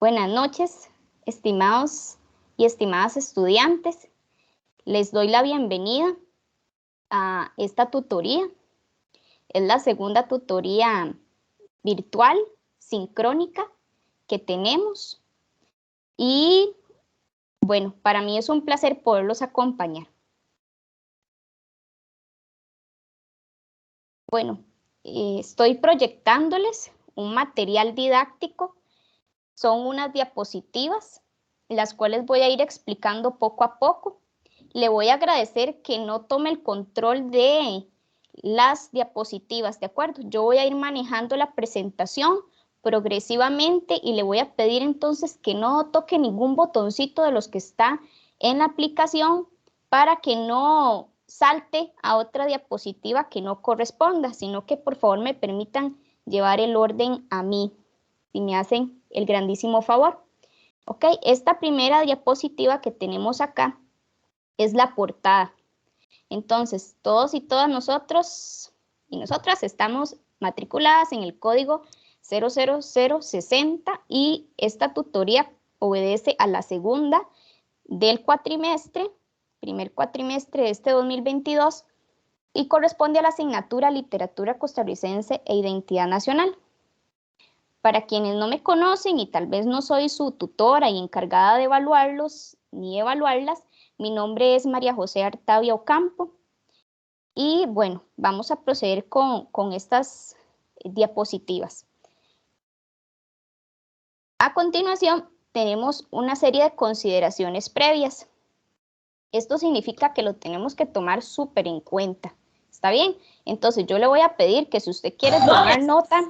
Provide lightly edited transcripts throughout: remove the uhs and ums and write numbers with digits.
Buenas noches, estimados y estimadas estudiantes. Les doy la bienvenida a esta tutoría. Es la segunda tutoría virtual, sincrónica, que tenemos. Y bueno, para mí es un placer poderlos acompañar. Bueno, estoy proyectándoles un material didáctico. Son unas diapositivas, las cuales voy a ir explicando poco a poco. Le voy a agradecer que no tome el control de las diapositivas, ¿de acuerdo? Yo voy a ir manejando la presentación progresivamente y le voy a pedir entonces que no toque ningún botoncito de los que está en la aplicación para que no salte a otra diapositiva que no corresponda, sino que por favor me permitan llevar el orden a mí, si me hacen el grandísimo favor. Ok, esta primera diapositiva que tenemos acá es la portada. Entonces, todos y todas nosotros y nosotras estamos matriculadas en el código 00060 y esta tutoría obedece a la segunda del cuatrimestre, primer cuatrimestre de este 2022 y corresponde a la asignatura Literatura Costarricense e Identidad Nacional. Para quienes no me conocen y tal vez no soy su tutora y encargada de evaluarlos ni evaluarlas, mi nombre es María José Artavia Ocampo y bueno, vamos a proceder con estas diapositivas. A continuación tenemos una serie de consideraciones previas. Esto significa que lo tenemos que tomar súper en cuenta. ¿Está bien? Entonces yo le voy a pedir que si usted quiere tomar nota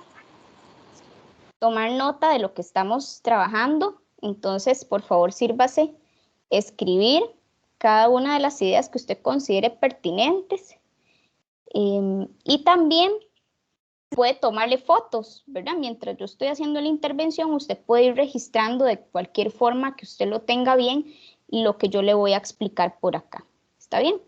de lo que estamos trabajando, entonces por favor sírvase escribir cada una de las ideas que usted considere pertinentes y también puede tomarle fotos, ¿verdad? Mientras yo estoy haciendo la intervención, usted puede ir registrando de cualquier forma que usted lo tenga bien lo que yo le voy a explicar por acá. ¿Está bien?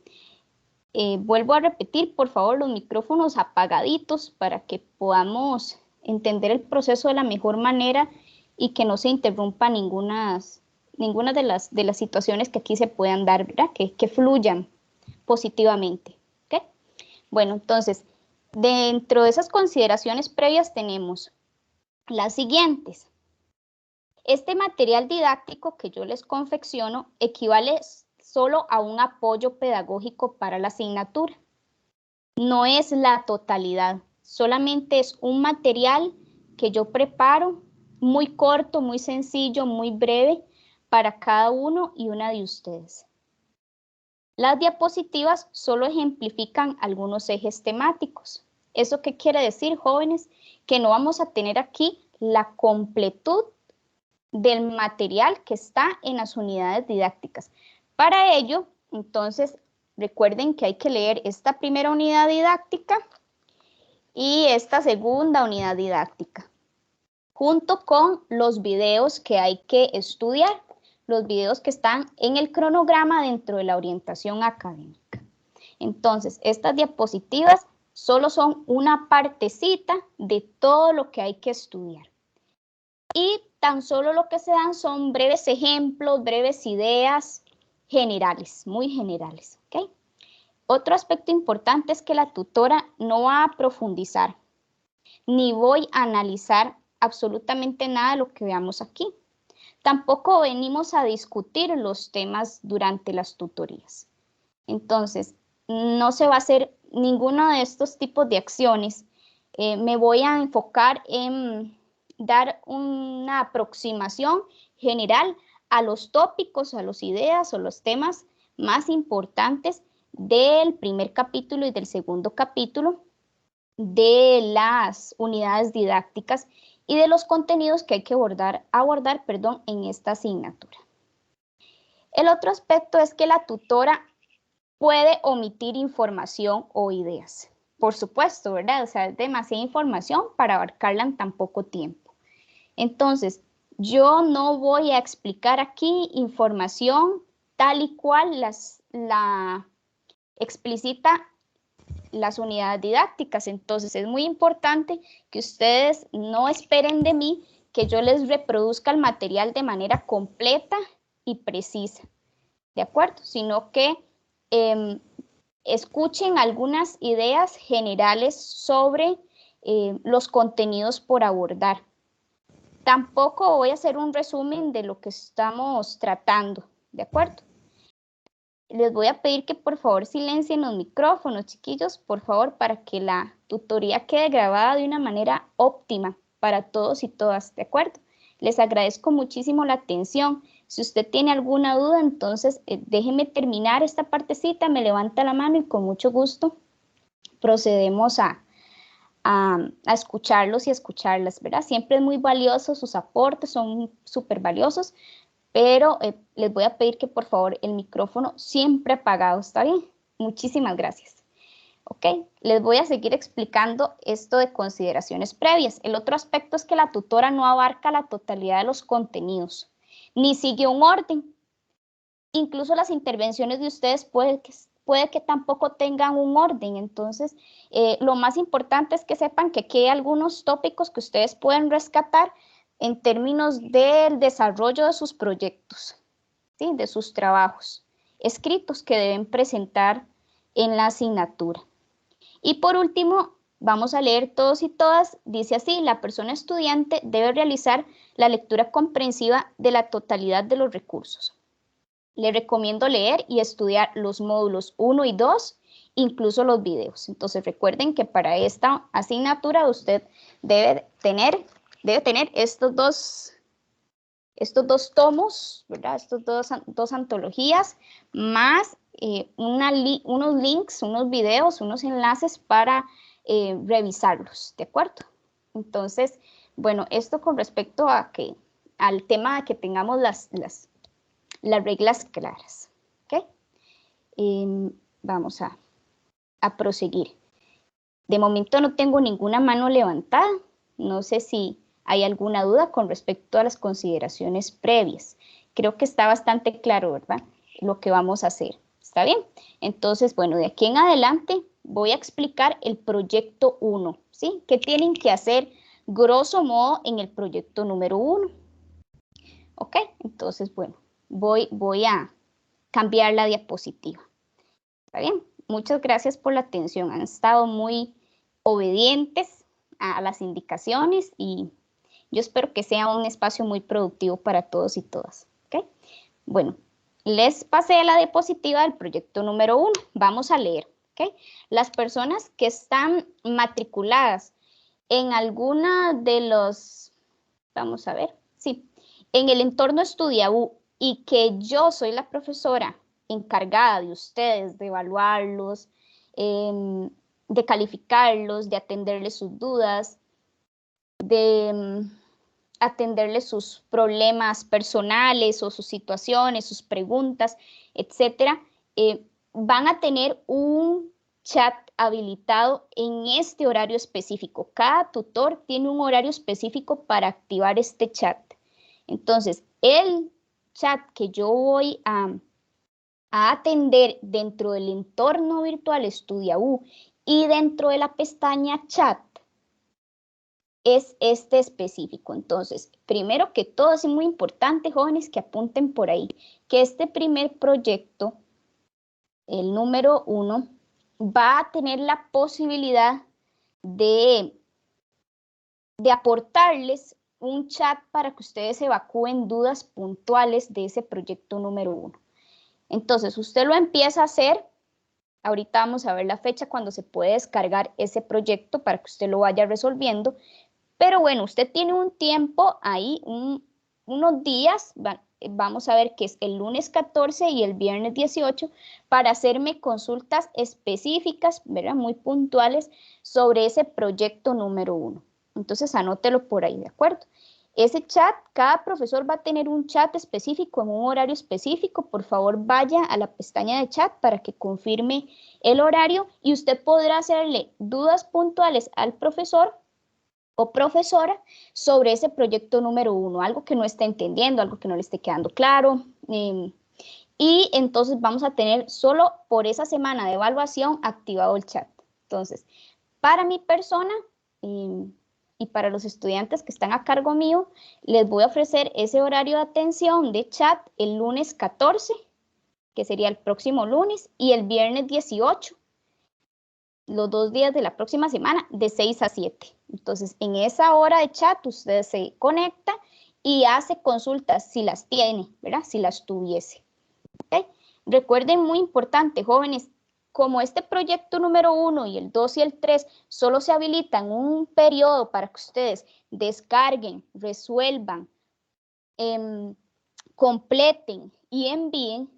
Vuelvo a repetir, por favor, los micrófonos apagaditos para que podamos entender el proceso de la mejor manera y que no se interrumpa ninguna de las situaciones que aquí se puedan dar, ¿verdad? Que fluyan positivamente. ¿Okay? Bueno, entonces, dentro de esas consideraciones previas tenemos las siguientes. Este material didáctico que yo les confecciono equivale solo a un apoyo pedagógico para la asignatura. No es la totalidad, solamente es un material que yo preparo muy corto, muy sencillo, muy breve para cada uno y una de ustedes. Las diapositivas solo ejemplifican algunos ejes temáticos. ¿Eso qué quiere decir, jóvenes? Que no vamos a tener aquí la completud del material que está en las unidades didácticas. Para ello, entonces, recuerden que hay que leer esta primera unidad didáctica y esta segunda unidad didáctica, junto con los videos que hay que estudiar, los videos que están en el cronograma dentro de la orientación académica. Entonces, estas diapositivas solo son una partecita de todo lo que hay que estudiar. Y tan solo lo que se dan son breves ejemplos, breves ideas generales, muy generales. ¿Okay? Otro aspecto importante es que la tutora no va a profundizar, ni voy a analizar absolutamente nada de lo que veamos aquí. Tampoco venimos a discutir los temas durante las tutorías. Entonces, no se va a hacer ninguno de estos tipos de acciones. Me voy a enfocar en dar una aproximación general a los tópicos, a las ideas o los temas más importantes del primer capítulo y del segundo capítulo de las unidades didácticas y de los contenidos que hay que abordar en esta asignatura. El otro aspecto es que la tutora puede omitir información o ideas. Por supuesto, ¿verdad? O sea, es demasiada información para abarcarla en tan poco tiempo. Entonces, yo no voy a explicar aquí información tal y cual la explicita las unidades didácticas. Entonces, es muy importante que ustedes no esperen de mí que yo les reproduzca el material de manera completa y precisa, ¿de acuerdo? Sino que escuchen algunas ideas generales sobre los contenidos por abordar. Tampoco voy a hacer un resumen de lo que estamos tratando, ¿de acuerdo? Les voy a pedir que por favor silencien los micrófonos, chiquillos, por favor, para que la tutoría quede grabada de una manera óptima para todos y todas, ¿de acuerdo? Les agradezco muchísimo la atención. Si usted tiene alguna duda, entonces déjeme terminar esta partecita, me levanta la mano y con mucho gusto procedemos a escucharlos y a escucharlas, ¿verdad? Siempre es muy valioso, sus aportes son súper valiosos, pero les voy a pedir que por favor el micrófono siempre apagado, ¿está bien? Muchísimas gracias. Ok, les voy a seguir explicando esto de consideraciones previas. El otro aspecto es que la tutora no abarca la totalidad de los contenidos, ni sigue un orden. Incluso las intervenciones de ustedes puede que tampoco tengan un orden. Entonces, lo más importante es que sepan que aquí hay algunos tópicos que ustedes pueden rescatar en términos del desarrollo de sus proyectos, ¿sí? De sus trabajos escritos que deben presentar en la asignatura. Y por último, vamos a leer todos y todas. Dice así: la persona estudiante debe realizar la lectura comprensiva de la totalidad de los recursos. Le recomiendo leer y estudiar los módulos 1 y 2, incluso los videos. Entonces recuerden que para esta asignatura usted debe tener estos dos tomos, ¿verdad? Estos dos antologías, más unos links, unos videos, unos enlaces para revisarlos, ¿de acuerdo? Entonces, bueno, esto con respecto al tema de que tengamos las reglas claras, ¿ok? Vamos a proseguir. De momento no tengo ninguna mano levantada. No sé si hay alguna duda con respecto a las consideraciones previas. Creo que está bastante claro, ¿verdad? Lo que vamos a hacer. ¿Está bien? Entonces, bueno, de aquí en adelante voy a explicar el proyecto 1, ¿sí? ¿Qué tienen que hacer grosso modo en el proyecto número 1? ¿Ok? Entonces, bueno, voy a cambiar la diapositiva. ¿Está bien? Muchas gracias por la atención. Han estado muy obedientes a las indicaciones y yo espero que sea un espacio muy productivo para todos y todas. ¿Ok? Bueno, les pasé la diapositiva del proyecto número 1. Vamos a leer. ¿Ok? Las personas que están matriculadas en alguna de los, vamos a ver, sí, en el entorno Estudiabú y que yo soy la profesora encargada de ustedes, de evaluarlos, de calificarlos, de atenderles sus dudas, de atenderles sus problemas personales o sus situaciones, sus preguntas, etcétera, van a tener un chat habilitado en este horario específico. Cada tutor tiene un horario específico para activar este chat. Entonces, el chat que yo voy a atender dentro del entorno virtual Estudiabú y dentro de la pestaña chat es este específico. Entonces, primero que todo, es muy importante, jóvenes, que apunten por ahí, que este primer proyecto, el número 1, va a tener la posibilidad de aportarles un chat para que ustedes evacúen dudas puntuales de ese proyecto número 1. Entonces, usted lo empieza a hacer. Ahorita vamos a ver la fecha cuando se puede descargar ese proyecto para que usted lo vaya resolviendo. Pero bueno, usted tiene un tiempo ahí, unos días, vamos a ver que es el lunes 14 y el viernes 18, para hacerme consultas específicas, ¿verdad? Muy puntuales sobre ese proyecto número 1. Entonces, anótelo por ahí, ¿de acuerdo? Ese chat, cada profesor va a tener un chat específico en un horario específico. Por favor, vaya a la pestaña de chat para que confirme el horario y usted podrá hacerle dudas puntuales al profesor o profesora sobre ese proyecto número 1, algo que no esté entendiendo, algo que no le esté quedando claro. Y entonces vamos a tener solo por esa semana de evaluación activado el chat. Entonces, para mi persona, y para los estudiantes que están a cargo mío, les voy a ofrecer ese horario de atención de chat el lunes 14, que sería el próximo lunes, y el viernes 18, los 2 días de la próxima semana, de 6 a 7. Entonces, en esa hora de chat, usted se conecta y hace consultas si las tiene, ¿verdad? Si las tuviese. ¿Okay? Recuerden, muy importante, jóvenes, como este proyecto número 1 y el 2 y el 3 solo se habilitan un periodo para que ustedes descarguen, resuelvan, completen y envíen,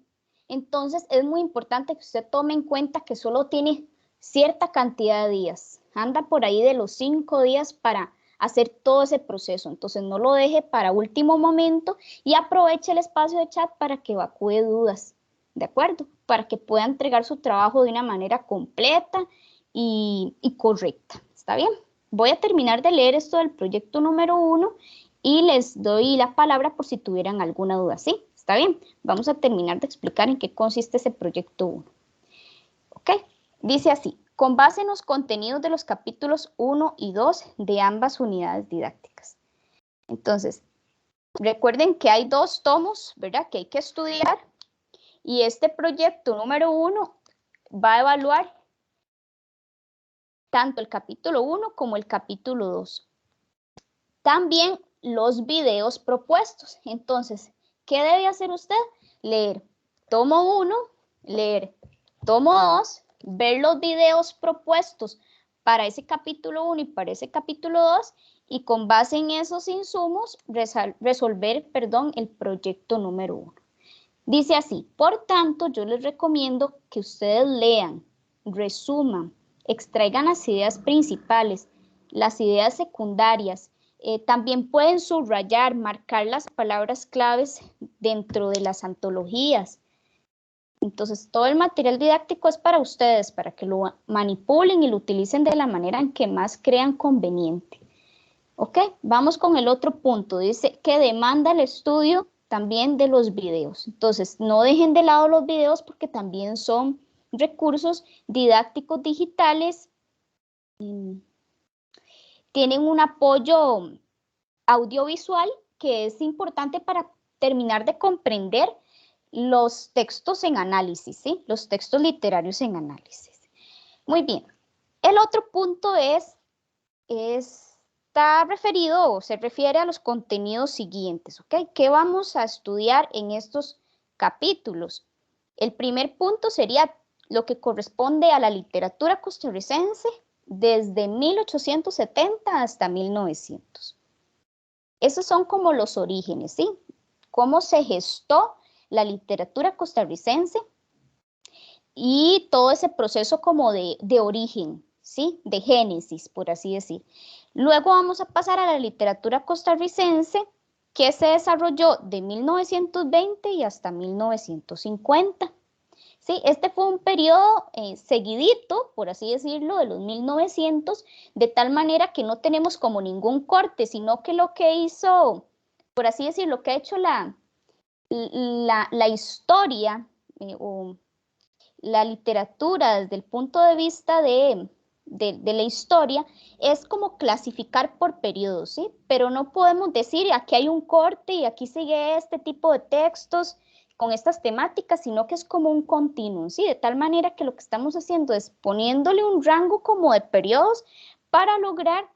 entonces es muy importante que usted tome en cuenta que solo tiene cierta cantidad de días. Anda por ahí de los 5 días para hacer todo ese proceso. Entonces no lo deje para último momento y aproveche el espacio de chat para que evacúe dudas. ¿De acuerdo? Para que pueda entregar su trabajo de una manera completa y correcta. ¿Está bien? Voy a terminar de leer esto del proyecto número 1 y les doy la palabra por si tuvieran alguna duda. ¿Sí? ¿Está bien? Vamos a terminar de explicar en qué consiste ese proyecto 1. ¿Ok? Dice así: con base en los contenidos de los capítulos 1 y 2 de ambas unidades didácticas. Entonces, recuerden que hay 2 tomos, ¿verdad? Que hay que estudiar. Y este proyecto número 1 va a evaluar tanto el capítulo 1 como el capítulo 2. También los videos propuestos. Entonces, ¿qué debe hacer usted? Leer tomo 1, leer tomo 2, ver los videos propuestos para ese capítulo 1 y para ese capítulo 2 y con base en esos insumos resolver, el proyecto número 1. Dice así: por tanto, yo les recomiendo que ustedes lean, resuman, extraigan las ideas principales, las ideas secundarias, también pueden subrayar, marcar las palabras claves dentro de las antologías. Entonces, todo el material didáctico es para ustedes, para que lo manipulen y lo utilicen de la manera en que más crean conveniente. ¿Ok? Vamos con el otro punto. Dice que demanda el estudio también de los videos. Entonces, no dejen de lado los videos porque también son recursos didácticos digitales. Tienen un apoyo audiovisual que es importante para terminar de comprender los textos en análisis, ¿sí? Los textos literarios en análisis. Muy bien. El otro punto está referido o se refiere a los contenidos siguientes, ¿ok? ¿Qué vamos a estudiar en estos capítulos? El primer punto sería lo que corresponde a la literatura costarricense desde 1870 hasta 1900. Esos son como los orígenes, ¿sí? Cómo se gestó la literatura costarricense y todo ese proceso como de origen, ¿sí? De génesis, por así decir. Luego vamos a pasar a la literatura costarricense que se desarrolló de 1920 y hasta 1950. ¿Sí? Este fue un periodo seguidito, por así decirlo, de los 1900, de tal manera que no tenemos como ningún corte, sino que lo que hizo, por así decirlo, lo que ha hecho la historia o la literatura desde el punto de vista de la historia es como clasificar por periodos, ¿sí? Pero no podemos decir aquí hay un corte y aquí sigue este tipo de textos con estas temáticas, sino que es como un continuum, ¿sí? De tal manera que lo que estamos haciendo es poniéndole un rango como de periodos para lograr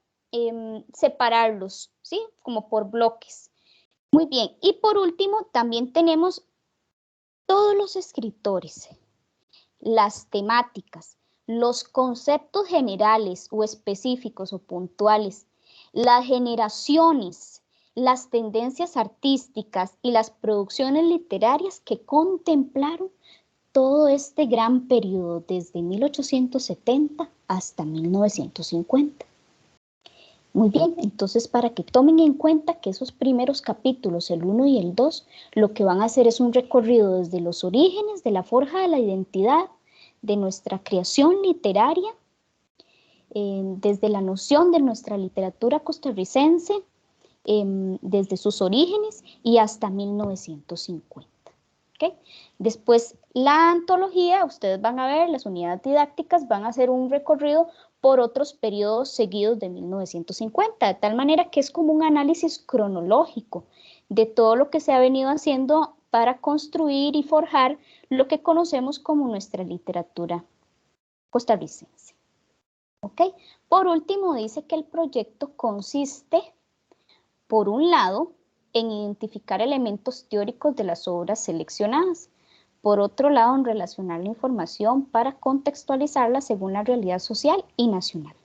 separarlos, ¿sí? Como por bloques. Muy bien, y por último también tenemos todos los escritores, las temáticas, los conceptos generales o específicos o puntuales, las generaciones, las tendencias artísticas y las producciones literarias que contemplaron todo este gran periodo desde 1870 hasta 1950. Muy bien, entonces para que tomen en cuenta que esos primeros capítulos, el 1 y el 2, lo que van a hacer es un recorrido desde los orígenes de la forja de la identidad, de nuestra creación literaria, desde la noción de nuestra literatura costarricense, desde sus orígenes y hasta 1950. ¿ok? Después, la antología, ustedes van a ver, las unidades didácticas van a hacer un recorrido por otros periodos seguidos de 1950, de tal manera que es como un análisis cronológico de todo lo que se ha venido haciendo para construir y forjar lo que conocemos como nuestra literatura costarricense. ¿Ok? Por último, dice que el proyecto consiste, por un lado, en identificar elementos teóricos de las obras seleccionadas. Por otro lado, en relacionar la información para contextualizarla según la realidad social y nacional.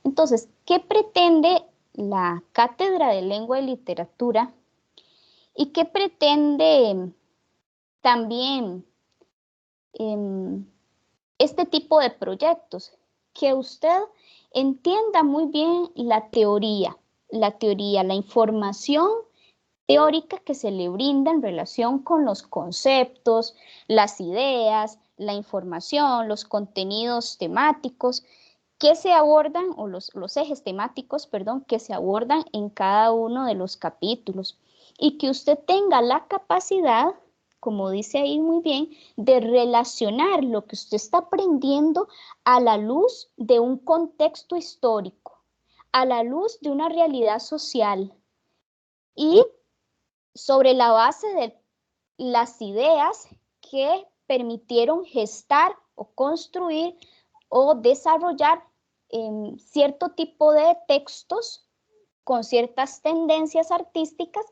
Entonces, ¿qué pretende la Cátedra de Lengua y Literatura? ¿Y qué pretende también este tipo de proyectos? Que usted entienda muy bien la teoría, la información teórica que se le brinda en relación con los conceptos, las ideas, la información, los contenidos temáticos que se abordan, o los ejes temáticos, perdón, que se abordan en cada uno de los capítulos. Y que usted tenga la capacidad, como dice ahí muy bien, de relacionar lo que usted está aprendiendo a la luz de un contexto histórico, a la luz de una realidad social y sobre la base de las ideas que permitieron gestar o construir o desarrollar cierto tipo de textos con ciertas tendencias artísticas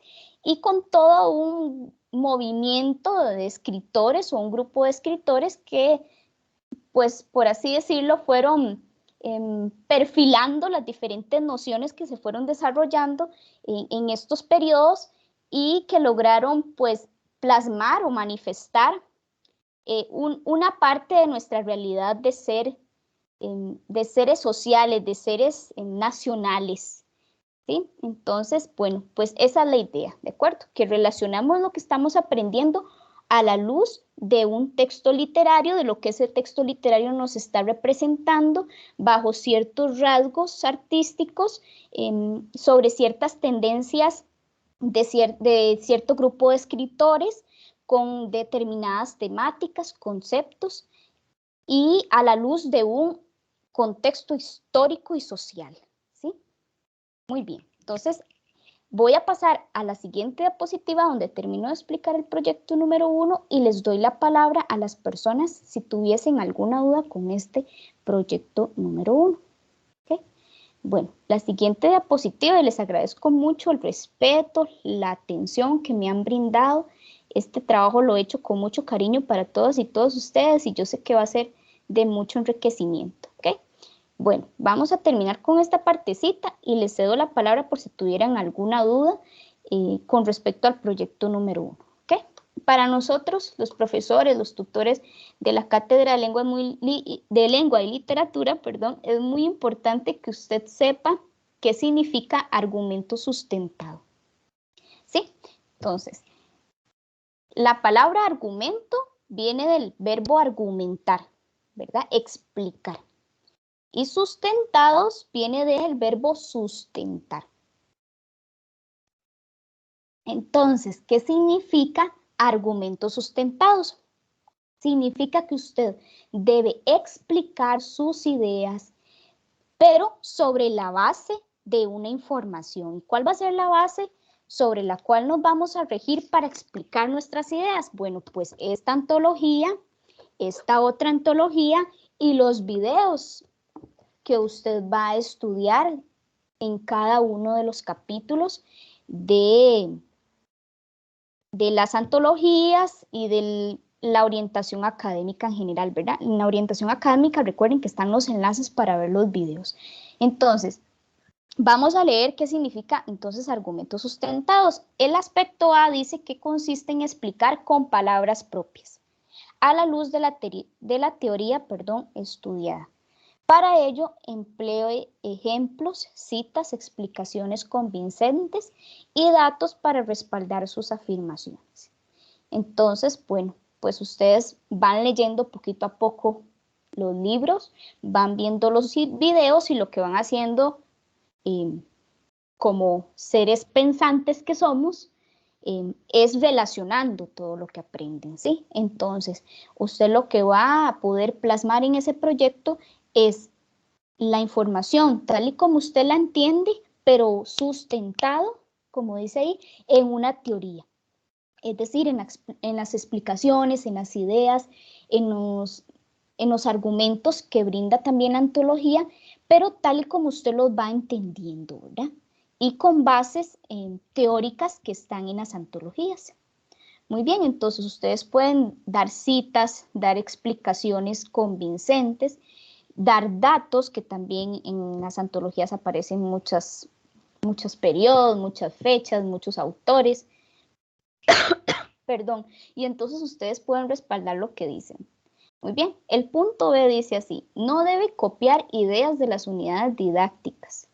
y con todo un movimiento de escritores o un grupo de escritores que, pues por así decirlo, fueron perfilando las diferentes nociones que se fueron desarrollando en estos periodos y que lograron pues plasmar o manifestar una parte de nuestra realidad de seres sociales, de seres nacionales, ¿sí? Entonces, bueno, pues esa es la idea, ¿de acuerdo? Que relacionamos lo que estamos aprendiendo a la luz de un texto literario, de lo que ese texto literario nos está representando bajo ciertos rasgos artísticos, sobre ciertas tendencias de cierto grupo de escritores con determinadas temáticas, conceptos y a la luz de un contexto histórico y social, ¿sí? Muy bien, entonces voy a pasar a la siguiente diapositiva donde termino de explicar el proyecto número 1 y les doy la palabra a las personas si tuviesen alguna duda con este proyecto número 1. ¿Okay? Bueno, la siguiente diapositiva, y les agradezco mucho el respeto, la atención que me han brindado. Este trabajo lo he hecho con mucho cariño para todos y todos ustedes y yo sé que va a ser de mucho enriquecimiento. ¿Ok? Bueno, vamos a terminar con esta partecita y les cedo la palabra por si tuvieran alguna duda con respecto al proyecto número 1. ¿Okay? Para nosotros, los profesores, los tutores de la Cátedra de Lengua y Literatura, perdón, es muy importante que usted sepa qué significa argumento sustentado. ¿Sí? Entonces, la palabra argumento viene del verbo argumentar, ¿verdad? Explicar. Y sustentados viene del verbo sustentar. Entonces, ¿qué significa argumentos sustentados? Significa que usted debe explicar sus ideas, pero sobre la base de una información. ¿Y cuál va a ser la base sobre la cual nos vamos a regir para explicar nuestras ideas? Bueno, pues esta antología, esta otra antología y los videos que usted va a estudiar en cada uno de los capítulos de las antologías y de la orientación académica en general, ¿verdad? En la orientación académica recuerden que están los enlaces para ver los videos. Entonces, vamos a leer qué significa entonces argumentos sustentados. El aspecto A dice que consiste en explicar con palabras propias, a la luz de la teoría estudiada. Para ello, empleo ejemplos, citas, explicaciones convincentes y datos para respaldar sus afirmaciones. Entonces, bueno, pues ustedes van leyendo poquito a poco los libros, van viendo los videos y lo que van haciendo como seres pensantes que somos, es relacionando todo lo que aprenden, ¿sí? Entonces, usted lo que va a poder plasmar en ese proyecto es la información tal y como usted la entiende, pero sustentado, como dice ahí, en una teoría. Es decir, en las explicaciones, en las ideas, en los argumentos que brinda también la antología, pero tal y como usted los va entendiendo, ¿verdad? Y con bases teóricas que están en las antologías. Muy bien, entonces ustedes pueden dar citas, dar explicaciones convincentes, dar datos, que también en las antologías aparecen muchos periodos, muchas fechas, muchos autores, perdón, y entonces ustedes pueden respaldar lo que dicen. Muy bien, el punto B dice así: no debe copiar ideas de las unidades didácticas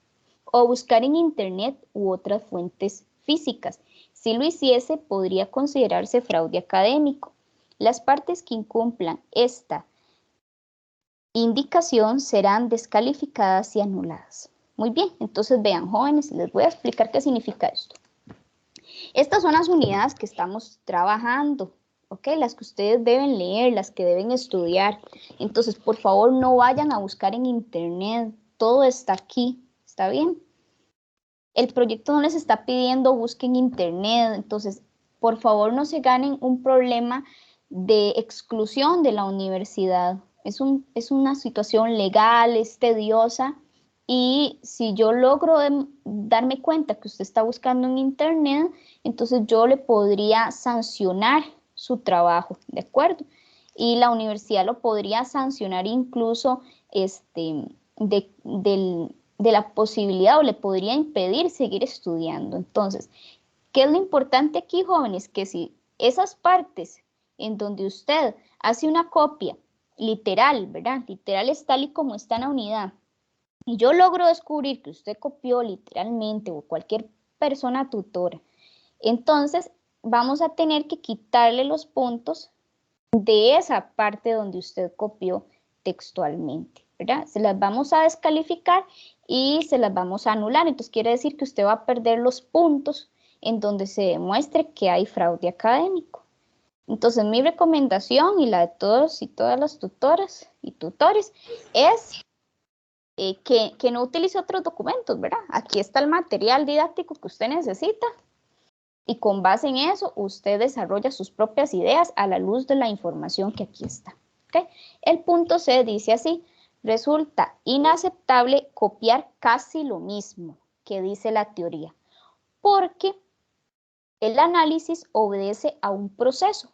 o buscar en internet u otras fuentes físicas. Si lo hiciese, podría considerarse fraude académico. Las partes que incumplan esta indicación serán descalificadas y anuladas. Muy bien, entonces vean, jóvenes, les voy a explicar qué significa esto. Estas son las unidades que estamos trabajando, ¿ok? Las que ustedes deben leer, las que deben estudiar. Entonces, por favor, no vayan a buscar en internet, todo está aquí, ¿está bien? El proyecto no les está pidiendo busquen internet, entonces, por favor, no se ganen un problema de exclusión de la universidad. Es una situación legal, es tediosa, y si yo logro darme cuenta que usted está buscando en internet, entonces yo le podría sancionar su trabajo, ¿de acuerdo? Y la universidad lo podría sancionar incluso de la posibilidad, o le podría impedir seguir estudiando. Entonces, ¿qué es lo importante aquí, jóvenes? Que si esas partes en donde usted hace una copia literal, ¿verdad? Literal es tal y como está en la unidad, y yo logro descubrir que usted copió literalmente, o cualquier persona tutora, entonces vamos a tener que quitarle los puntos de esa parte donde usted copió textualmente, ¿verdad? Se las vamos a descalificar y se las vamos a anular. Entonces quiere decir que usted va a perder los puntos en donde se demuestre que hay fraude académico. Entonces mi recomendación, y la de todos y todas las tutoras y tutores, es que no utilice otros documentos, ¿verdad? Aquí está el material didáctico que usted necesita, y con base en eso usted desarrolla sus propias ideas a la luz de la información que aquí está. ¿Okay? El punto C dice así: resulta inaceptable copiar casi lo mismo que dice la teoría, porque el análisis obedece a un proceso,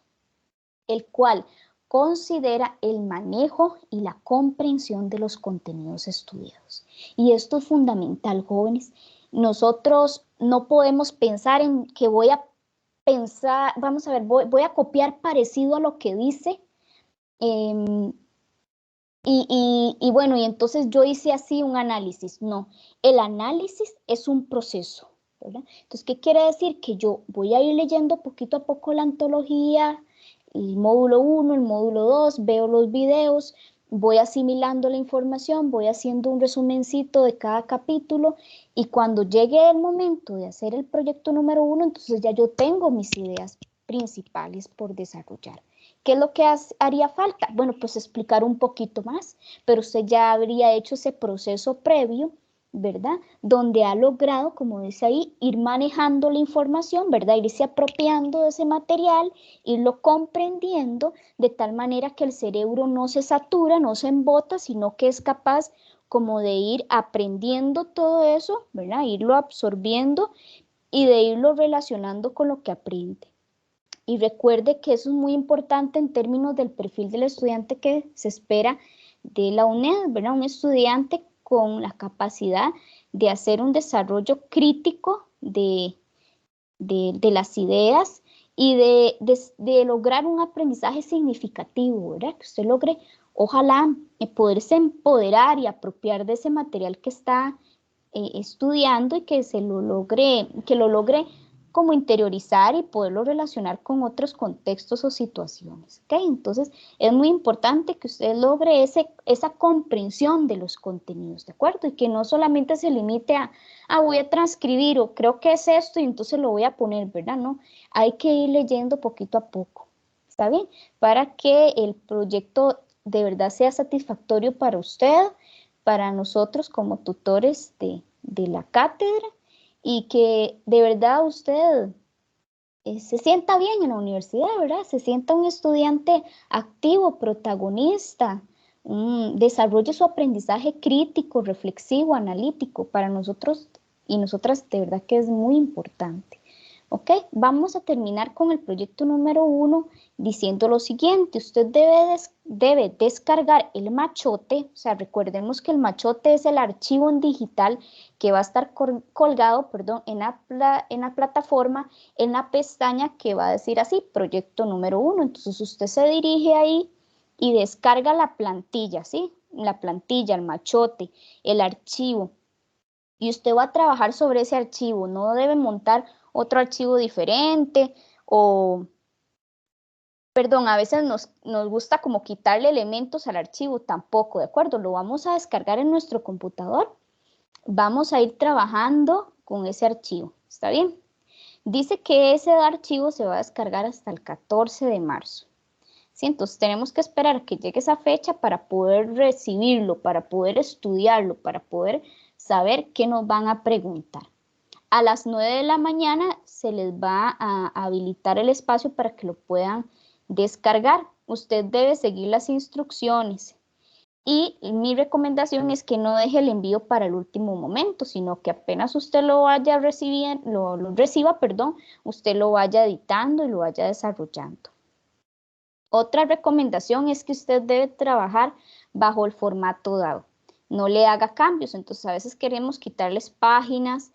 el cual considera el manejo y la comprensión de los contenidos estudiados. Y esto es fundamental, jóvenes. Nosotros no podemos pensar en que voy a pensar, vamos a ver, voy a copiar parecido a lo que dice, y bueno, y entonces yo hice así un análisis. No, el análisis es un proceso, ¿verdad? Entonces, ¿qué quiere decir? Que yo voy a ir leyendo poquito a poco la antología, el módulo 1, el módulo 2, veo los videos, voy asimilando la información, voy haciendo un resumencito de cada capítulo, y cuando llegue el momento de hacer el proyecto número 1, entonces ya yo tengo mis ideas principales por desarrollar. ¿Qué es lo que haría falta? Bueno, pues explicar un poquito más, pero usted ya habría hecho ese proceso previo, ¿verdad? Donde ha logrado, como dice ahí, ir manejando la información, ¿verdad? Irse apropiando de ese material, irlo comprendiendo de tal manera que el cerebro no se satura, no se embota, sino que es capaz como de ir aprendiendo todo eso, ¿verdad? Irlo absorbiendo y de irlo relacionando con lo que aprende. Y recuerde que eso es muy importante en términos del perfil del estudiante que se espera de la UNED, ¿verdad? Un estudiante con la capacidad de hacer un desarrollo crítico de las ideas, y de lograr un aprendizaje significativo, ¿verdad? Que usted logre, ojalá, poderse empoderar y apropiar de ese material que está estudiando, y que lo logre como interiorizar y poderlo relacionar con otros contextos o situaciones, ¿ok? Entonces, es muy importante que usted logre esa comprensión de los contenidos, ¿de acuerdo? Y que no solamente se limite a, voy a transcribir o creo que es esto y entonces lo voy a poner, ¿verdad? No, hay que ir leyendo poquito a poco, ¿está bien? Para que el proyecto de verdad sea satisfactorio para usted, para nosotros como tutores de la cátedra, y que de verdad usted se sienta bien en la universidad, ¿verdad? Se sienta un estudiante activo, protagonista, desarrolle su aprendizaje crítico, reflexivo, analítico. Para nosotros y nosotras de verdad que es muy importante. ¿Ok? Vamos a terminar con el proyecto número 1 diciendo lo siguiente. Usted debe descargar el machote, o sea, recordemos que el machote es el archivo en digital que va a estar colgado, perdón, en la plataforma, en la pestaña que va a decir así, proyecto número 1. Entonces usted se dirige ahí y descarga la plantilla, ¿sí? La plantilla, el machote, el archivo. Y usted va a trabajar sobre ese archivo, no debe montar otro archivo diferente o, perdón, a veces nos gusta como quitarle elementos al archivo, tampoco, ¿de acuerdo? Lo vamos a descargar en nuestro computador, vamos a ir trabajando con ese archivo, ¿está bien? Dice que ese archivo se va a descargar hasta el 14 de marzo. ¿Sí? Entonces tenemos que esperar que llegue esa fecha para poder recibirlo, para poder estudiarlo, para poder saber qué nos van a preguntar. A las 9 de la mañana se les va a habilitar el espacio para que lo puedan descargar. Usted debe seguir las instrucciones y mi recomendación es que no deje el envío para el último momento, sino que apenas usted lo vaya a recibir, lo reciba, perdón, usted lo vaya editando y lo vaya desarrollando. Otra recomendación es que usted debe trabajar bajo el formato dado. No le haga cambios, entonces a veces queremos quitarles páginas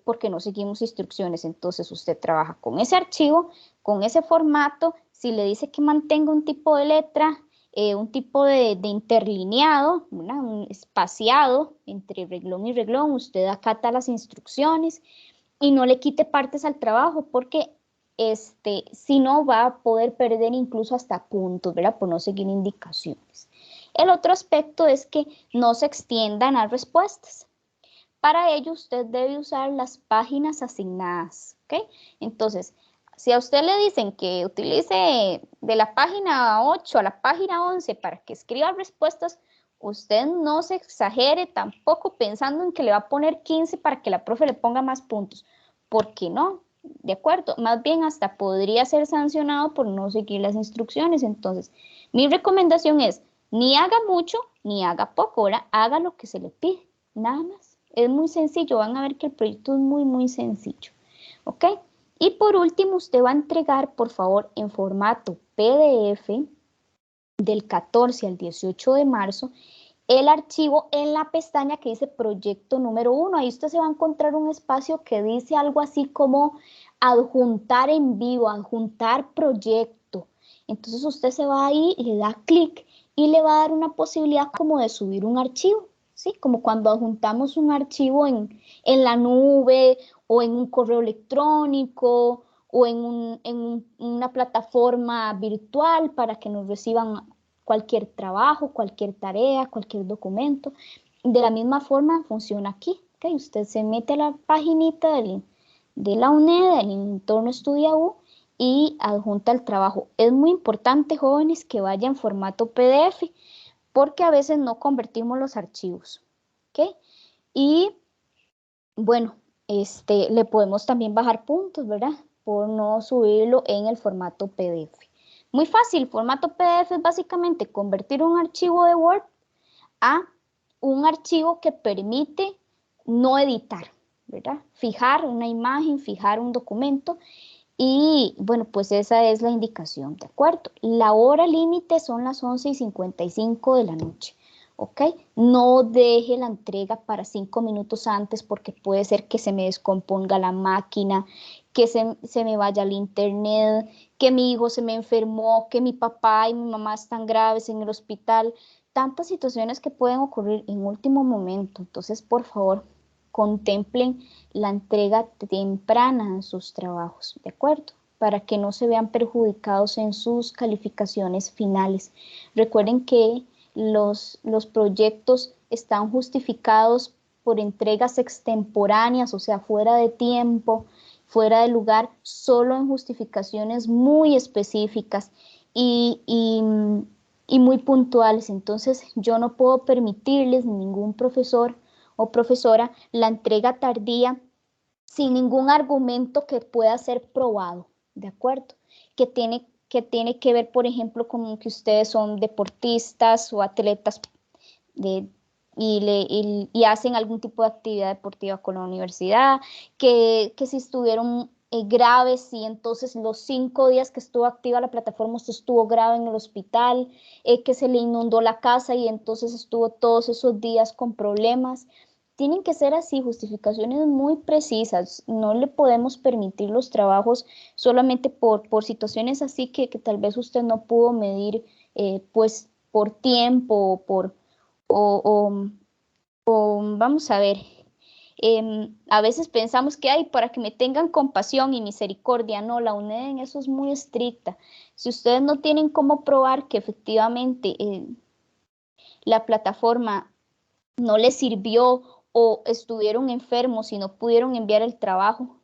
porque no seguimos instrucciones. Entonces usted trabaja con ese archivo, con ese formato. Si le dice que mantenga un tipo de letra, un tipo de interlineado, un espaciado entre reglón y reglón, usted acata las instrucciones y no le quite partes al trabajo porque si no va a poder perder incluso hasta puntos, ¿verdad? Por no seguir indicaciones. El otro aspecto es que no se extiendan las respuestas. Para ello usted debe usar las páginas asignadas, ¿ok? Entonces, si a usted le dicen que utilice de la página 8 a la página 11 para que escriba respuestas, usted no se exagere tampoco pensando en que le va a poner 15 para que la profe le ponga más puntos, porque no, ¿de acuerdo? Más bien hasta podría ser sancionado por no seguir las instrucciones. Entonces, mi recomendación es, ni haga mucho, ni haga poco, ahora haga lo que se le pide, nada más. Es muy sencillo, van a ver que el proyecto es muy, muy sencillo, ¿ok? Y por último, usted va a entregar, por favor, en formato PDF del 14 al 18 de marzo, el archivo en la pestaña que dice proyecto número 1. Ahí usted se va a encontrar un espacio que dice algo así como adjuntar en vivo, adjuntar proyecto. Entonces usted se va ahí, le da clic y le va a dar una posibilidad como de subir un archivo, ¿sí? Como cuando adjuntamos un archivo en la nube o en un correo electrónico o en una plataforma virtual para que nos reciban cualquier trabajo, cualquier tarea, cualquier documento. De la misma forma funciona aquí, ¿okay? Usted se mete a la paginita de la UNED, del entorno EstudiaU, y adjunta el trabajo. Es muy importante, jóvenes, que vaya en formato PDF, porque a veces no convertimos los archivos, ¿ok? Y bueno, le podemos también bajar puntos, ¿verdad? Por no subirlo en el formato PDF. Muy fácil, formato PDF es básicamente convertir un archivo de Word a un archivo que permite no editar, ¿verdad? Fijar una imagen, fijar un documento y bueno, pues esa es la indicación, ¿de acuerdo? La hora límite son las 11:55 de la noche, ¿ok? No deje la entrega para 5 minutos antes porque puede ser que se me descomponga la máquina, que se me vaya el internet, que mi hijo se me enfermó, que mi papá y mi mamá están graves en el hospital. Tantas situaciones que pueden ocurrir en último momento. Entonces, por favor, contemplen la entrega temprana de sus trabajos, ¿de acuerdo? Para que no se vean perjudicados en sus calificaciones finales. Recuerden que los proyectos están justificados por entregas extemporáneas, o sea, fuera de tiempo, fuera de lugar, solo en justificaciones muy específicas y muy puntuales. Entonces, yo no puedo permitirles ningún profesor o profesora la entrega tardía sin ningún argumento que pueda ser probado, ¿de acuerdo? Que tiene que ver, por ejemplo, con que ustedes son deportistas o atletas de, y hacen algún tipo de actividad deportiva con la universidad, que si estuvieron graves y entonces los 5 días que estuvo activa la plataforma usted estuvo grave en el hospital, que se le inundó la casa y entonces estuvo todos esos días con problemas. Tienen que ser así, justificaciones muy precisas. No le podemos permitir los trabajos solamente por situaciones así que tal vez usted no pudo medir, pues por tiempo o, vamos a ver, a veces pensamos que hay para que me tengan compasión y misericordia. No, la UNED en eso es muy estricta. Si ustedes no tienen cómo probar que efectivamente la plataforma no les sirvió o estuvieron enfermos y no pudieron enviar el trabajo,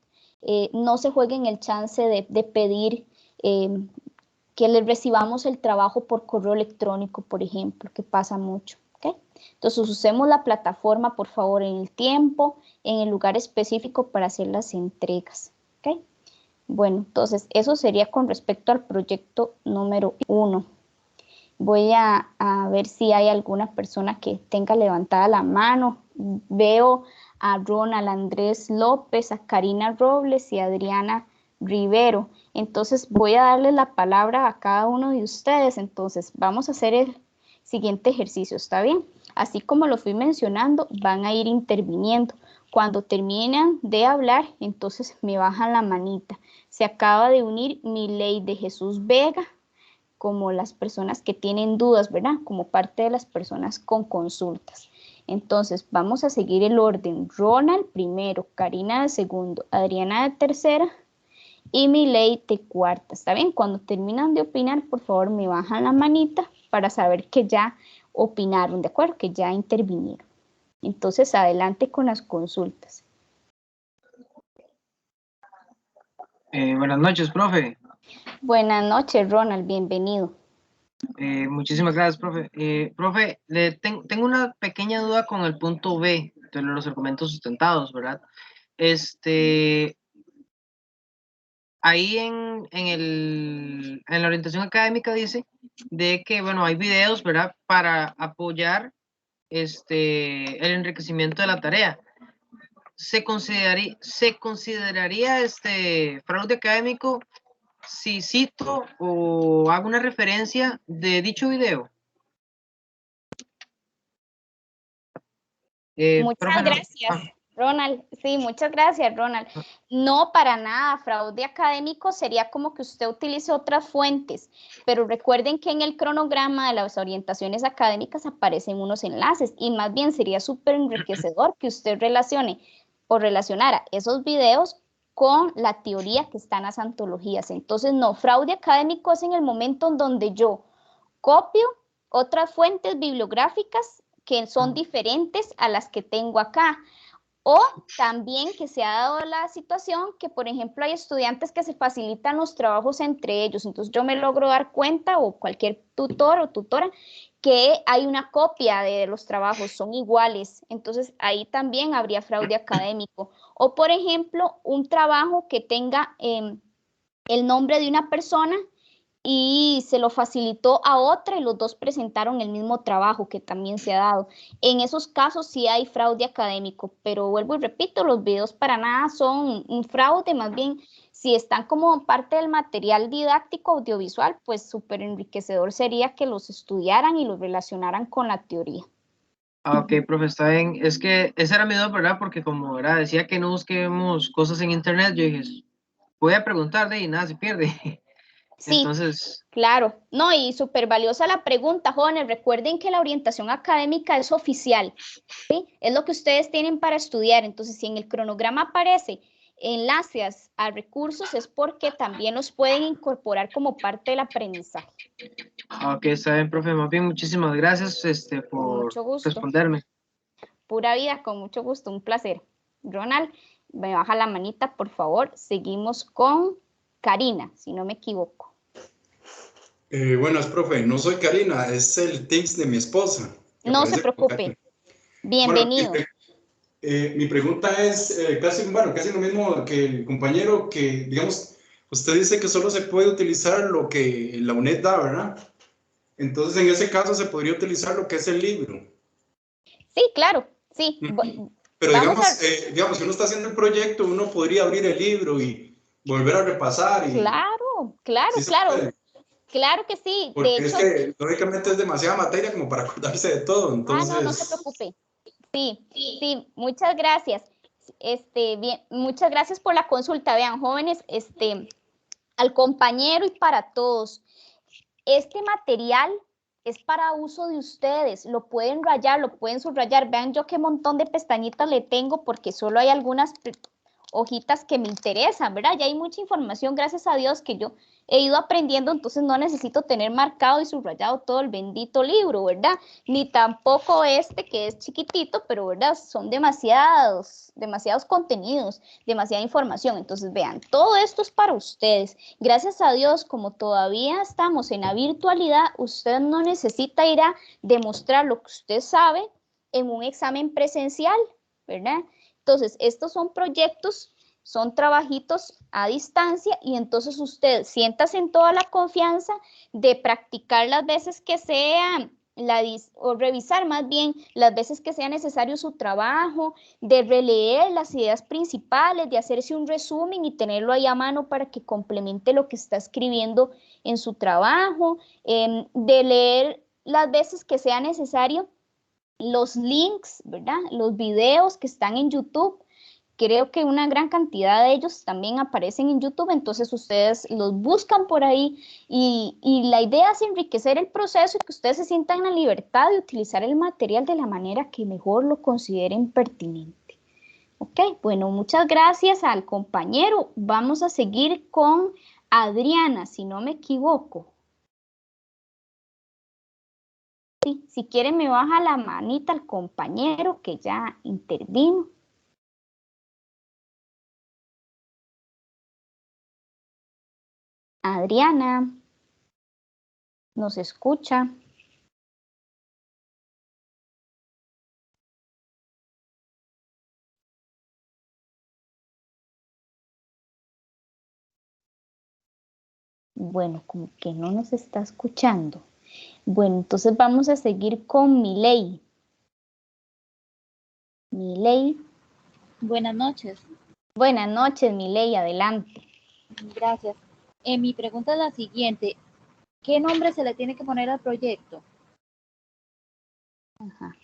no se jueguen el chance de pedir que les recibamos el trabajo por correo electrónico, por ejemplo, que pasa mucho. ¿Okay? Entonces usemos la plataforma, por favor, en el tiempo, en el lugar específico para hacer las entregas. ¿Okay? Bueno, entonces eso sería con respecto al proyecto número 1. Voy a ver si hay alguna persona que tenga levantada la mano. Veo a Ronald Andrés López, a Karina Robles y a Adriana Rivero. Entonces voy a darle la palabra a cada uno de ustedes. Entonces vamos a hacer el siguiente ejercicio, ¿está bien? Así como lo fui mencionando, van a ir interviniendo. Cuando terminan de hablar, entonces me bajan la manita. Se acaba de unir Miley de Jesús Vega, como las personas que tienen dudas, ¿verdad? Como parte de las personas con consultas. Entonces, vamos a seguir el orden. Ronald primero, Karina de segundo, Adriana de tercera y Miley de cuarta. ¿Está bien? Cuando terminan de opinar, por favor, me bajan la manita para saber que ya opinaron, ¿de acuerdo? Que ya intervinieron. Entonces, adelante con las consultas. Buenas noches, profe. Buenas noches, Ronald, bienvenido. Muchísimas gracias, profe. Profe, tengo una pequeña duda con el punto B de los argumentos sustentados, ¿verdad? Ahí en la orientación académica dice de que, bueno, hay videos, ¿verdad? Para apoyar el enriquecimiento de la tarea. ¿Se consideraría fraude académico si cito o hago una referencia de dicho video? Muchas Profe, no. gracias, Ronald. Sí, muchas gracias, Ronald. No, para nada. Fraude académico sería como que usted utilice otras fuentes, pero recuerden que en el cronograma de las orientaciones académicas aparecen unos enlaces y más bien sería súper enriquecedor que usted relacione o relacionara esos videos con la teoría que está en las antologías. Entonces, no, fraude académico es en el momento en donde yo copio otras fuentes bibliográficas que son diferentes a las que tengo acá. O también que se ha dado la situación que, por ejemplo, hay estudiantes que se facilitan los trabajos entre ellos. Entonces yo me logro dar cuenta, o cualquier tutor o tutora, que hay una copia de los trabajos, son iguales. Entonces ahí también habría fraude académico. O, por ejemplo, un trabajo que tenga el nombre de una persona y se lo facilitó a otra y los dos presentaron el mismo trabajo, que también se ha dado. En esos casos sí hay fraude académico, pero vuelvo y repito, los videos para nada son un fraude, más bien si están como parte del material didáctico audiovisual, pues súper enriquecedor sería que los estudiaran y los relacionaran con la teoría. Ok, profe, está bien. Es que esa era mi duda, ¿verdad? Porque como, ¿verdad? Decía que no busquemos cosas en internet, yo dije, voy a preguntarle y nada se pierde. Sí, Entonces, claro. No, y súper valiosa la pregunta, jóvenes. Recuerden que la orientación académica es oficial, ¿sí? Es lo que ustedes tienen para estudiar. Entonces, si en el cronograma aparece enlaces a recursos, es porque también los pueden incorporar como parte del aprendizaje. ok, está bien, profe. Más bien, muchísimas gracias Con por mucho gusto. responderme. Pura vida, con mucho gusto, un placer. Ronald, me baja la manita, por favor. Seguimos con Karina, si no me equivoco. Buenas, profe. No soy Karina, es el Teams de mi esposa, que No se aparece como Karina. preocupe. Bueno, Bienvenido. mi pregunta es casi lo mismo que el compañero, que, digamos, usted dice que solo se puede utilizar lo que la UNED da, ¿verdad? Entonces, en ese caso, se podría utilizar lo que es el libro. Sí, claro, sí. Pero Vamos a... digamos, si uno está haciendo el proyecto, uno podría abrir el libro y volver a repasar y Claro, claro, sí se claro. puede. Claro que sí. De Porque es hecho, que, lógicamente, es demasiada materia como para acordarse de todo. no se Entonces, preocupe. Sí, sí, muchas gracias. Bien, muchas gracias por la consulta. Vean, jóvenes, al compañero y para todos. Este material es para uso de ustedes. Lo pueden rayar, lo pueden subrayar. Vean yo qué montón de pestañitas le tengo porque solo hay algunas hojitas que me interesan, ¿verdad? Ya hay mucha información, gracias a Dios, que yo he ido aprendiendo, entonces no necesito tener marcado y subrayado todo el bendito libro, ¿verdad? Ni tampoco este que es chiquitito, pero, ¿verdad? Son demasiados contenidos, demasiada información. Entonces, vean, todo esto es para ustedes. Gracias a Dios, como todavía estamos en la virtualidad, usted no necesita ir a demostrar lo que usted sabe en un examen presencial, ¿verdad? Entonces, estos son proyectos, son trabajitos a distancia y entonces usted siéntase en toda la confianza de practicar las veces que sea, o revisar más bien las veces que sea necesario su trabajo, de releer las ideas principales, de hacerse un resumen y tenerlo ahí a mano para que complemente lo que está escribiendo en su trabajo, de leer las veces que sea necesario los links, ¿verdad? Los videos que están en YouTube, creo que una gran cantidad de ellos también aparecen en YouTube, entonces ustedes los buscan por ahí y la idea es enriquecer el proceso y que ustedes se sientan en la libertad de utilizar el material de la manera que mejor lo consideren pertinente. Ok, bueno, muchas gracias al compañero. Vamos a seguir con Adriana, si no me equivoco. Sí, si quiere me baja la manita al compañero que ya intervino. Adriana, ¿nos escucha? Bueno, como que no nos está escuchando. Bueno, entonces vamos a seguir con Milei. Milei. Buenas noches. Buenas noches, Milei, adelante. Gracias. Mi pregunta es la siguiente. ¿Qué nombre se le tiene que poner al proyecto? Ajá.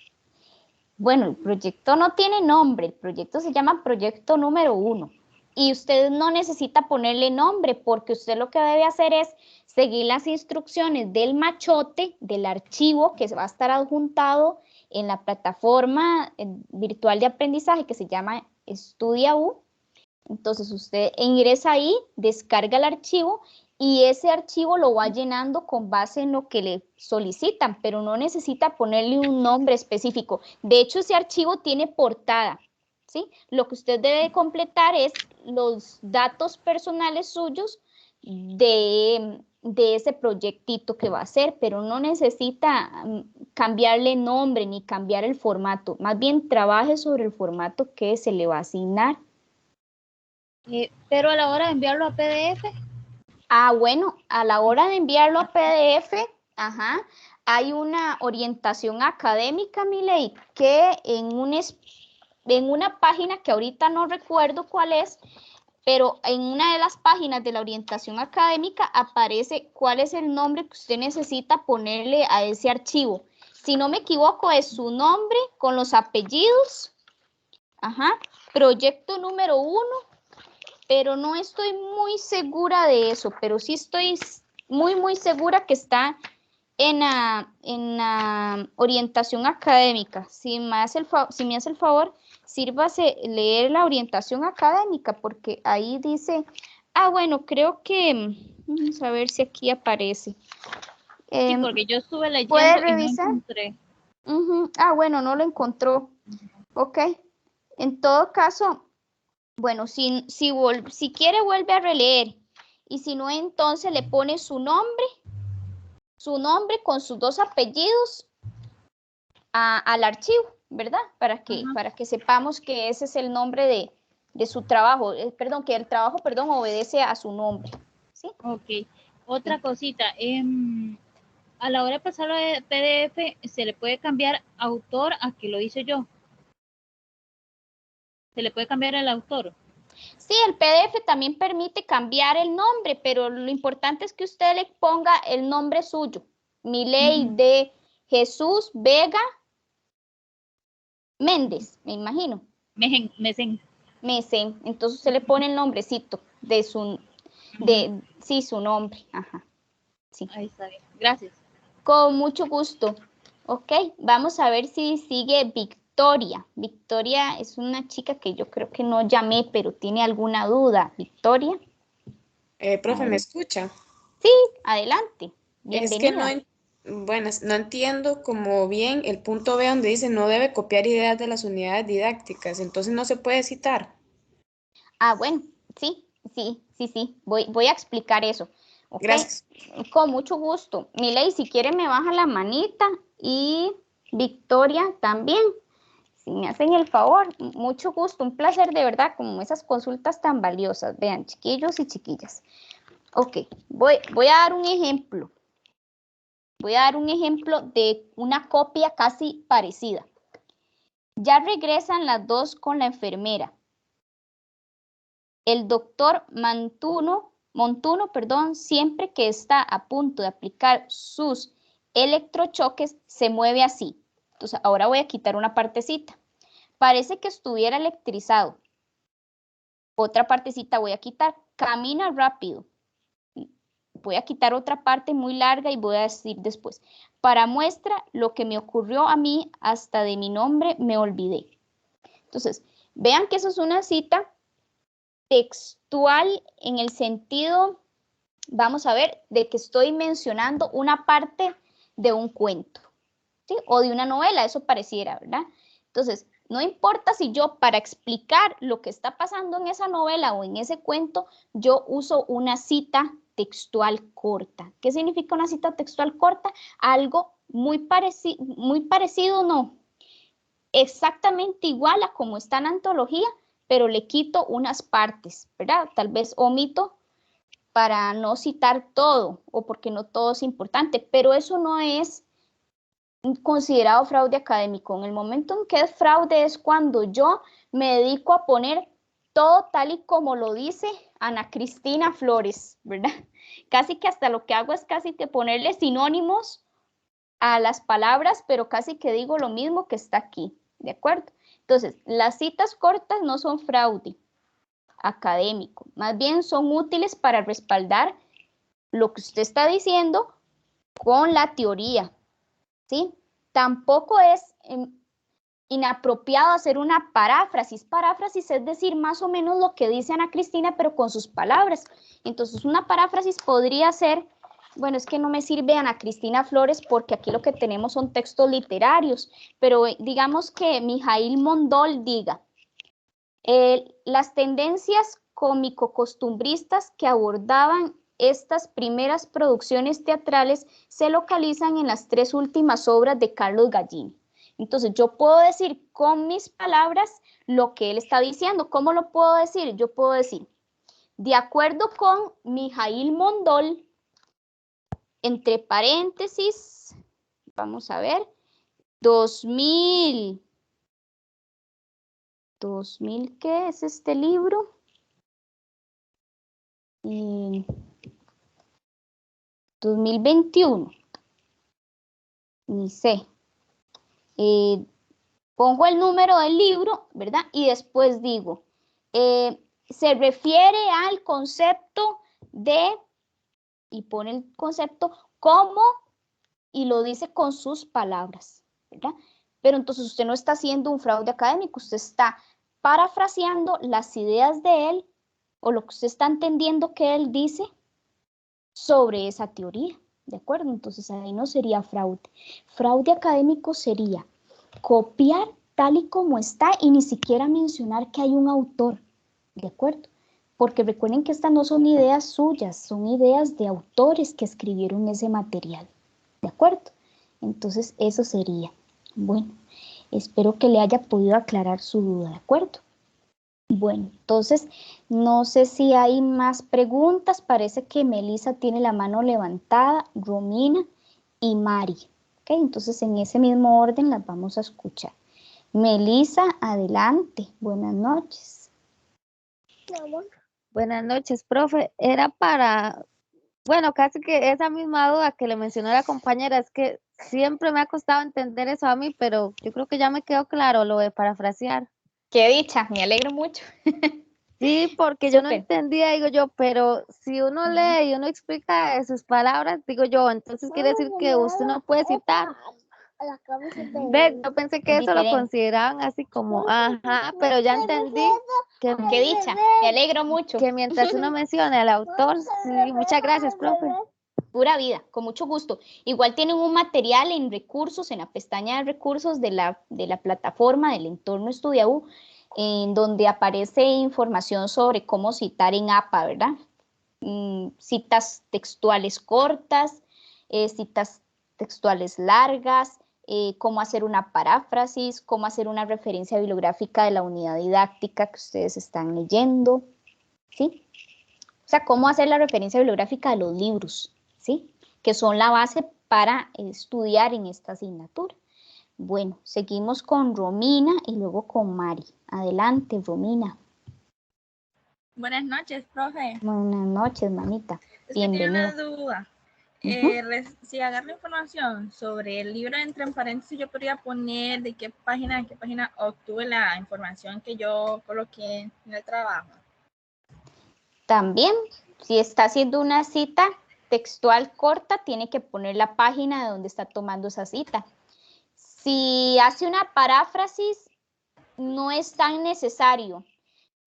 Bueno, el proyecto no tiene nombre, el proyecto se llama proyecto número 1 y usted no necesita ponerle nombre porque usted lo que debe hacer es seguir las instrucciones del machote, del archivo que va a estar adjuntado en la plataforma virtual de aprendizaje que se llama StudiaU. Entonces usted ingresa ahí, descarga el archivo y ese archivo lo va llenando con base en lo que le solicitan, pero no necesita ponerle un nombre específico. De hecho, ese archivo tiene portada, ¿sí? Lo que usted debe completar es los datos personales suyos de ese proyectito que va a hacer, pero no necesita cambiarle nombre ni cambiar el formato. Más bien trabaje sobre el formato que se le va a asignar. Pero a la hora de enviarlo a PDF. Bueno, a la hora de enviarlo a PDF, ajá, hay una orientación académica, Milei, que en una página que ahorita no recuerdo cuál es, pero en una de las páginas de la orientación académica aparece cuál es el nombre que usted necesita ponerle a ese archivo. Si no me equivoco, es su nombre con los apellidos, ajá, proyecto número 1, pero no estoy muy segura de eso, pero sí estoy muy segura que está en la orientación académica. Si me hace el favor, sírvase leer la orientación académica, porque ahí dice, bueno, creo que, vamos a ver si aquí aparece. Sí, porque yo estuve leyendo ¿puede y no revisar? encontré. Bueno, no lo encontró. Ok. En todo caso, bueno, si quiere vuelve a releer. Y si no, entonces le pone su nombre con sus 2 apellidos al archivo, ¿verdad? Para que sepamos que ese es el nombre de su trabajo. Perdón, que el trabajo, obedece a su nombre. ¿Sí? Ok. Otra cosita. A la hora de pasarlo de PDF, ¿se le puede cambiar autor a que lo hice yo? ¿Se le puede cambiar el autor? Sí, el PDF también permite cambiar el nombre, pero lo importante es que usted le ponga el nombre suyo. Miley de Jesús Vega Méndez, me imagino. Mesen. Entonces usted le pone el nombrecito de su nombre. Ajá. Sí. Ahí está bien. Gracias. Con mucho gusto. Ok, vamos a ver si sigue Victoria. Victoria es una chica que yo creo que no llamé, pero tiene alguna duda. Victoria. Profe, ¿me escucha? Sí, adelante. Es que Bienvenida. no entiendo como bien el punto B donde dice no debe copiar ideas de las unidades didácticas, entonces no se puede citar. Bueno, sí. Voy a explicar eso. Ok, Gracias. con mucho gusto. Miley, si quiere me baja la manita y Victoria también. Si me hacen el favor, mucho gusto, un placer de verdad, como esas consultas tan valiosas. Vean, chiquillos y chiquillas. Ok, voy a dar un ejemplo. Voy a dar un ejemplo de una copia casi parecida. Ya regresan las 2 con la enfermera. El doctor Montuno, siempre que está a punto de aplicar sus electrochoques, se mueve así. Entonces, ahora voy a quitar una partecita. Parece que estuviera electrizado. Otra partecita voy a quitar. Camina rápido. Voy a quitar otra parte muy larga y voy a decir después. Para muestra lo que me ocurrió a mí, hasta de mi nombre me olvidé. Entonces, vean que eso es una cita textual en el sentido, vamos a ver, de que estoy mencionando una parte de un cuento, ¿sí? O de una novela, eso pareciera, ¿verdad? Entonces, no importa si yo para explicar lo que está pasando en esa novela o en ese cuento, yo uso una cita textual corta. ¿Qué significa una cita textual corta? Algo muy parecido, no, exactamente igual a como está en la antología, pero le quito unas partes, ¿verdad? Tal vez omito para no citar todo o porque no todo es importante, pero eso no es considerado fraude académico. En el momento en que es fraude es cuando yo me dedico a poner todo tal y como lo dice Ana Cristina Flores, ¿verdad? Casi que hasta lo que hago es casi que ponerle sinónimos a las palabras, pero casi que digo lo mismo que está aquí, ¿de acuerdo? Entonces, las citas cortas no son fraude académico, más bien son útiles para respaldar lo que usted está diciendo con la teoría, ¿sí? Tampoco es inapropiado hacer una paráfrasis. Paráfrasis es decir más o menos lo que dice Ana Cristina, pero con sus palabras. Entonces, una paráfrasis podría ser, bueno, es que no me sirve Ana Cristina Flores porque aquí lo que tenemos son textos literarios, pero digamos que Mijaíl Mondol diga, las tendencias cómico-costumbristas que abordaban estas primeras producciones teatrales se localizan en las 3 últimas obras de Carlos Gallini. Entonces, yo puedo decir con mis palabras lo que él está diciendo. ¿Cómo lo puedo decir? Yo puedo decir, de acuerdo con Mijaíl Mondol, entre paréntesis, vamos a ver, 2000, ¿qué es este libro? 2021, ni sé. Pongo el número del libro, ¿verdad? Y después digo, se refiere al concepto de y pone el concepto como y lo dice con sus palabras, ¿verdad? Pero entonces usted no está haciendo un fraude académico, usted está parafraseando las ideas de él o lo que usted está entendiendo que él dice sobre esa teoría, ¿de acuerdo? Entonces ahí no sería fraude. Fraude académico sería copiar tal y como está y ni siquiera mencionar que hay un autor, ¿de acuerdo? Porque recuerden que estas no son ideas suyas, son ideas de autores que escribieron ese material, ¿de acuerdo? Entonces eso sería. Bueno, espero que le haya podido aclarar su duda, ¿de acuerdo? Bueno, entonces, no sé si hay más preguntas. Parece que Melissa tiene la mano levantada, Romina y Mari. ¿Ok? Entonces, en ese mismo orden las vamos a escuchar. Melissa, adelante. Buenas noches. Buenas noches, profe. Era para, bueno, casi que esa misma duda que le mencionó la compañera, es que siempre me ha costado entender eso a mí, pero yo creo que ya me quedó claro lo de parafrasear. Qué dicha, me alegro mucho. Sí, porque yo no Súper. entendía, digo yo, pero si uno lee y uno explica sus palabras, digo yo, entonces quiere decir que usted no puede citar. Ve, yo pensé que eso lo Diferente. consideraban así como, ajá, pero ya entendí que, Qué dicha, me alegro mucho. que mientras uno mencione al autor, sí, muchas gracias, profe. Pura vida, con mucho gusto. Igual tienen un material en recursos, en la pestaña de recursos de la plataforma del entorno EstudiaU, en donde aparece información sobre cómo citar en APA, ¿verdad? Citas textuales cortas, citas textuales largas, cómo hacer una paráfrasis, cómo hacer una referencia bibliográfica de la unidad didáctica que ustedes están leyendo, ¿sí? O sea, cómo hacer la referencia bibliográfica de los libros, ¿sí? Que son la base para estudiar en esta asignatura. Bueno, seguimos con Romina y luego con Mari. Adelante, Romina. Buenas noches, profe. Buenas noches, manita. Es que Bienvenida. tenía una duda. Si agarro información sobre el libro entre en paréntesis, yo podría poner de qué página obtuve la información que yo coloqué en el trabajo. También, si está haciendo una cita textual corta, tiene que poner la página de donde está tomando esa cita. Si hace una paráfrasis, no es tan necesario,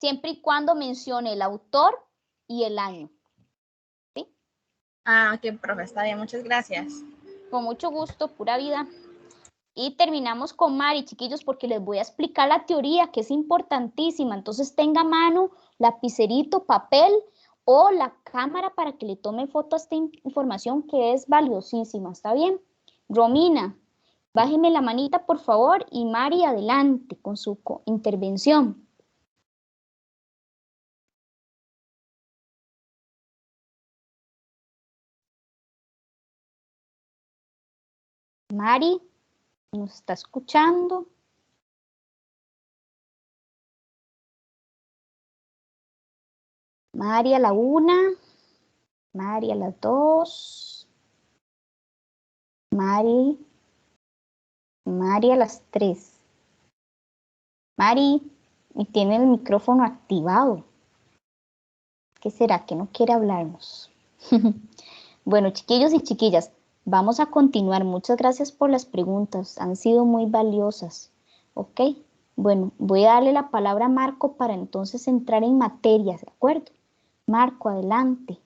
siempre y cuando mencione el autor y el año. ¿Sí? Ah, ok, profe, está bien, muchas gracias. Con mucho gusto, pura vida. Y terminamos con Mari, chiquillos, porque les voy a explicar la teoría, que es importantísima. Entonces tenga a mano lapicerito, papel o la cámara para que le tome foto a esta información que es valiosísima. ¿Está bien? Romina, bájeme la manita, por favor, y Mari, adelante con su intervención. Mari, ¿nos está escuchando? Mari a la 1, Mari a las 2, Mari a las 3. Mari, y tiene el micrófono activado. ¿Qué será? ¿Que no quiere hablarnos? Bueno, chiquillos y chiquillas, vamos a continuar. Muchas gracias por las preguntas. Han sido muy valiosas. ¿Ok? Bueno, voy a darle la palabra a Marco para entonces entrar en materia, ¿de acuerdo? Marco, adelante.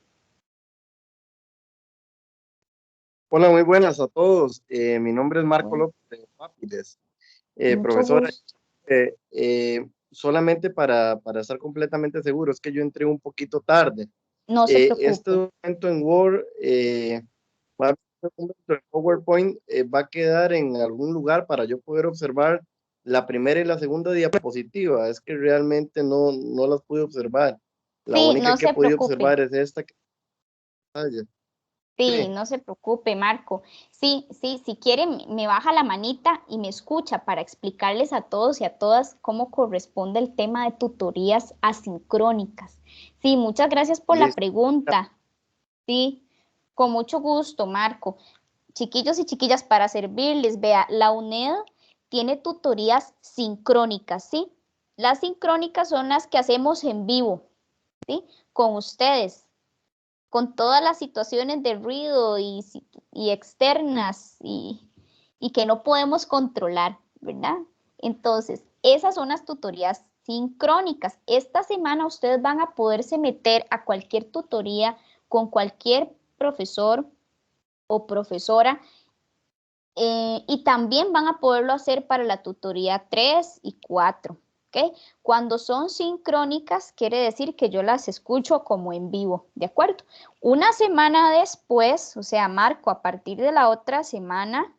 Hola, muy buenas a todos. Mi nombre es Marco Bueno. López de Pápiles. Mucho Profesora, gusto. solamente para estar completamente seguro, es que yo entré un poquito tarde. No se Este preocupe. documento en Word, documento en PowerPoint, va a quedar en algún lugar para yo poder observar la primera y la segunda diapositiva. Es que realmente no las pude observar. La Sí, única no que he se podido preocupe. observar es esta que pantalla. Sí, no se preocupe, Marco. Sí, si quiere, me baja la manita y me escucha para explicarles a todos y a todas cómo corresponde el tema de tutorías asincrónicas. Sí, muchas gracias por la Listo. pregunta. Sí, con mucho gusto, Marco. Chiquillos y chiquillas, para servirles, vea, la UNED tiene tutorías sincrónicas, ¿sí? Las sincrónicas son las que hacemos en vivo, ¿sí? Con ustedes, con todas las situaciones de ruido y externas y que no podemos controlar, ¿verdad? Entonces, esas son las tutorías sincrónicas. Esta semana ustedes van a poderse meter a cualquier tutoría con cualquier profesor o profesora y también van a poderlo hacer para la tutoría 3 y 4. ¿Okay? Cuando son sincrónicas, quiere decir que yo las escucho como en vivo, ¿de acuerdo? Una semana después, o sea, marco a partir de la otra semana,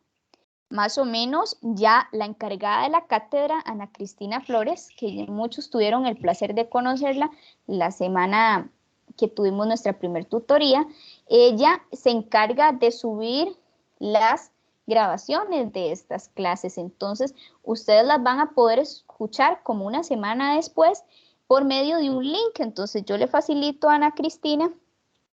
más o menos, ya la encargada de la cátedra, Ana Cristina Flores, que muchos tuvieron el placer de conocerla la semana que tuvimos nuestra primer tutoría, ella se encarga de subir las grabaciones de estas clases. Entonces, ustedes las van a poder escuchar como una semana después por medio de un link. Entonces, yo le facilito a Ana Cristina,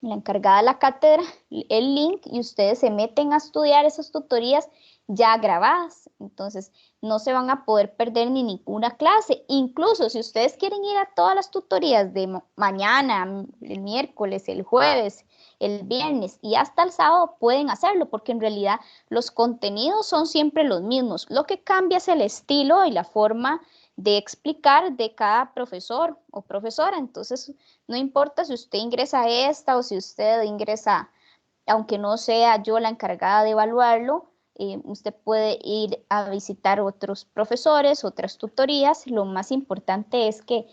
la encargada de la cátedra, el link y ustedes se meten a estudiar esas tutorías ya grabadas. Entonces, no se van a poder perder ni ninguna clase. Incluso si ustedes quieren ir a todas las tutorías de mañana, el miércoles, el jueves, el viernes y hasta el sábado, pueden hacerlo porque en realidad los contenidos son siempre los mismos. Lo que cambia es el estilo y la forma de explicar de cada profesor o profesora. Entonces, no importa si usted ingresa a esta o si usted ingresa, aunque no sea yo la encargada de evaluarlo, usted puede ir a visitar otros profesores, otras tutorías. Lo más importante es que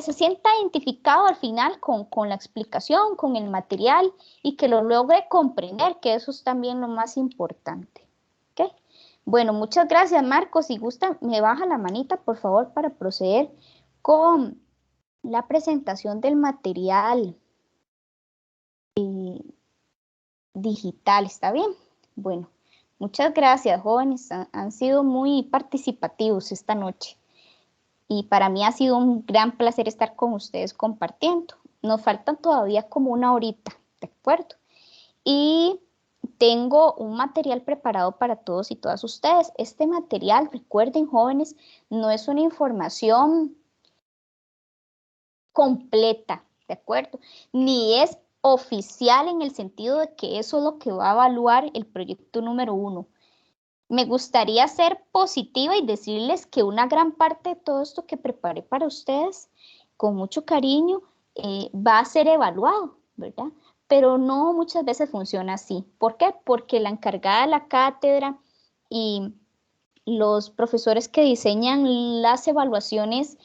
se sienta identificado al final con la explicación, con el material y que lo logre comprender, que eso es también lo más importante. ¿Okay? Bueno, muchas gracias, Marcos. Si gusta, me baja la manita, por favor, para proceder con la presentación del material digital. ¿Está bien? Bueno, muchas gracias, jóvenes. Han sido muy participativos esta noche. Y para mí ha sido un gran placer estar con ustedes compartiendo. Nos faltan todavía como una horita, ¿de acuerdo? Y tengo un material preparado para todos y todas ustedes. Este material, recuerden, jóvenes, no es una información completa, ¿de acuerdo? Ni es oficial en el sentido de que eso es lo que va a evaluar el proyecto número 1. Me gustaría ser positiva y decirles que una gran parte de todo esto que preparé para ustedes, con mucho cariño, va a ser evaluado, ¿verdad? Pero no muchas veces funciona así. ¿Por qué? Porque la encargada de la cátedra y los profesores que diseñan las evaluaciones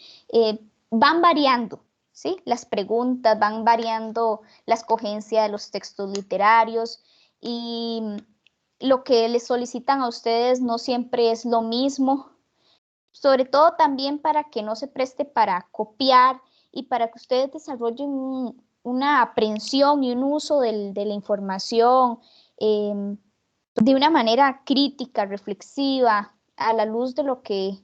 van variando, ¿sí? Las preguntas van variando, la escogencia de los textos literarios y lo que les solicitan a ustedes no siempre es lo mismo, sobre todo también para que no se preste para copiar y para que ustedes desarrollen una aprehensión y un uso de la información de una manera crítica, reflexiva, a la luz de lo que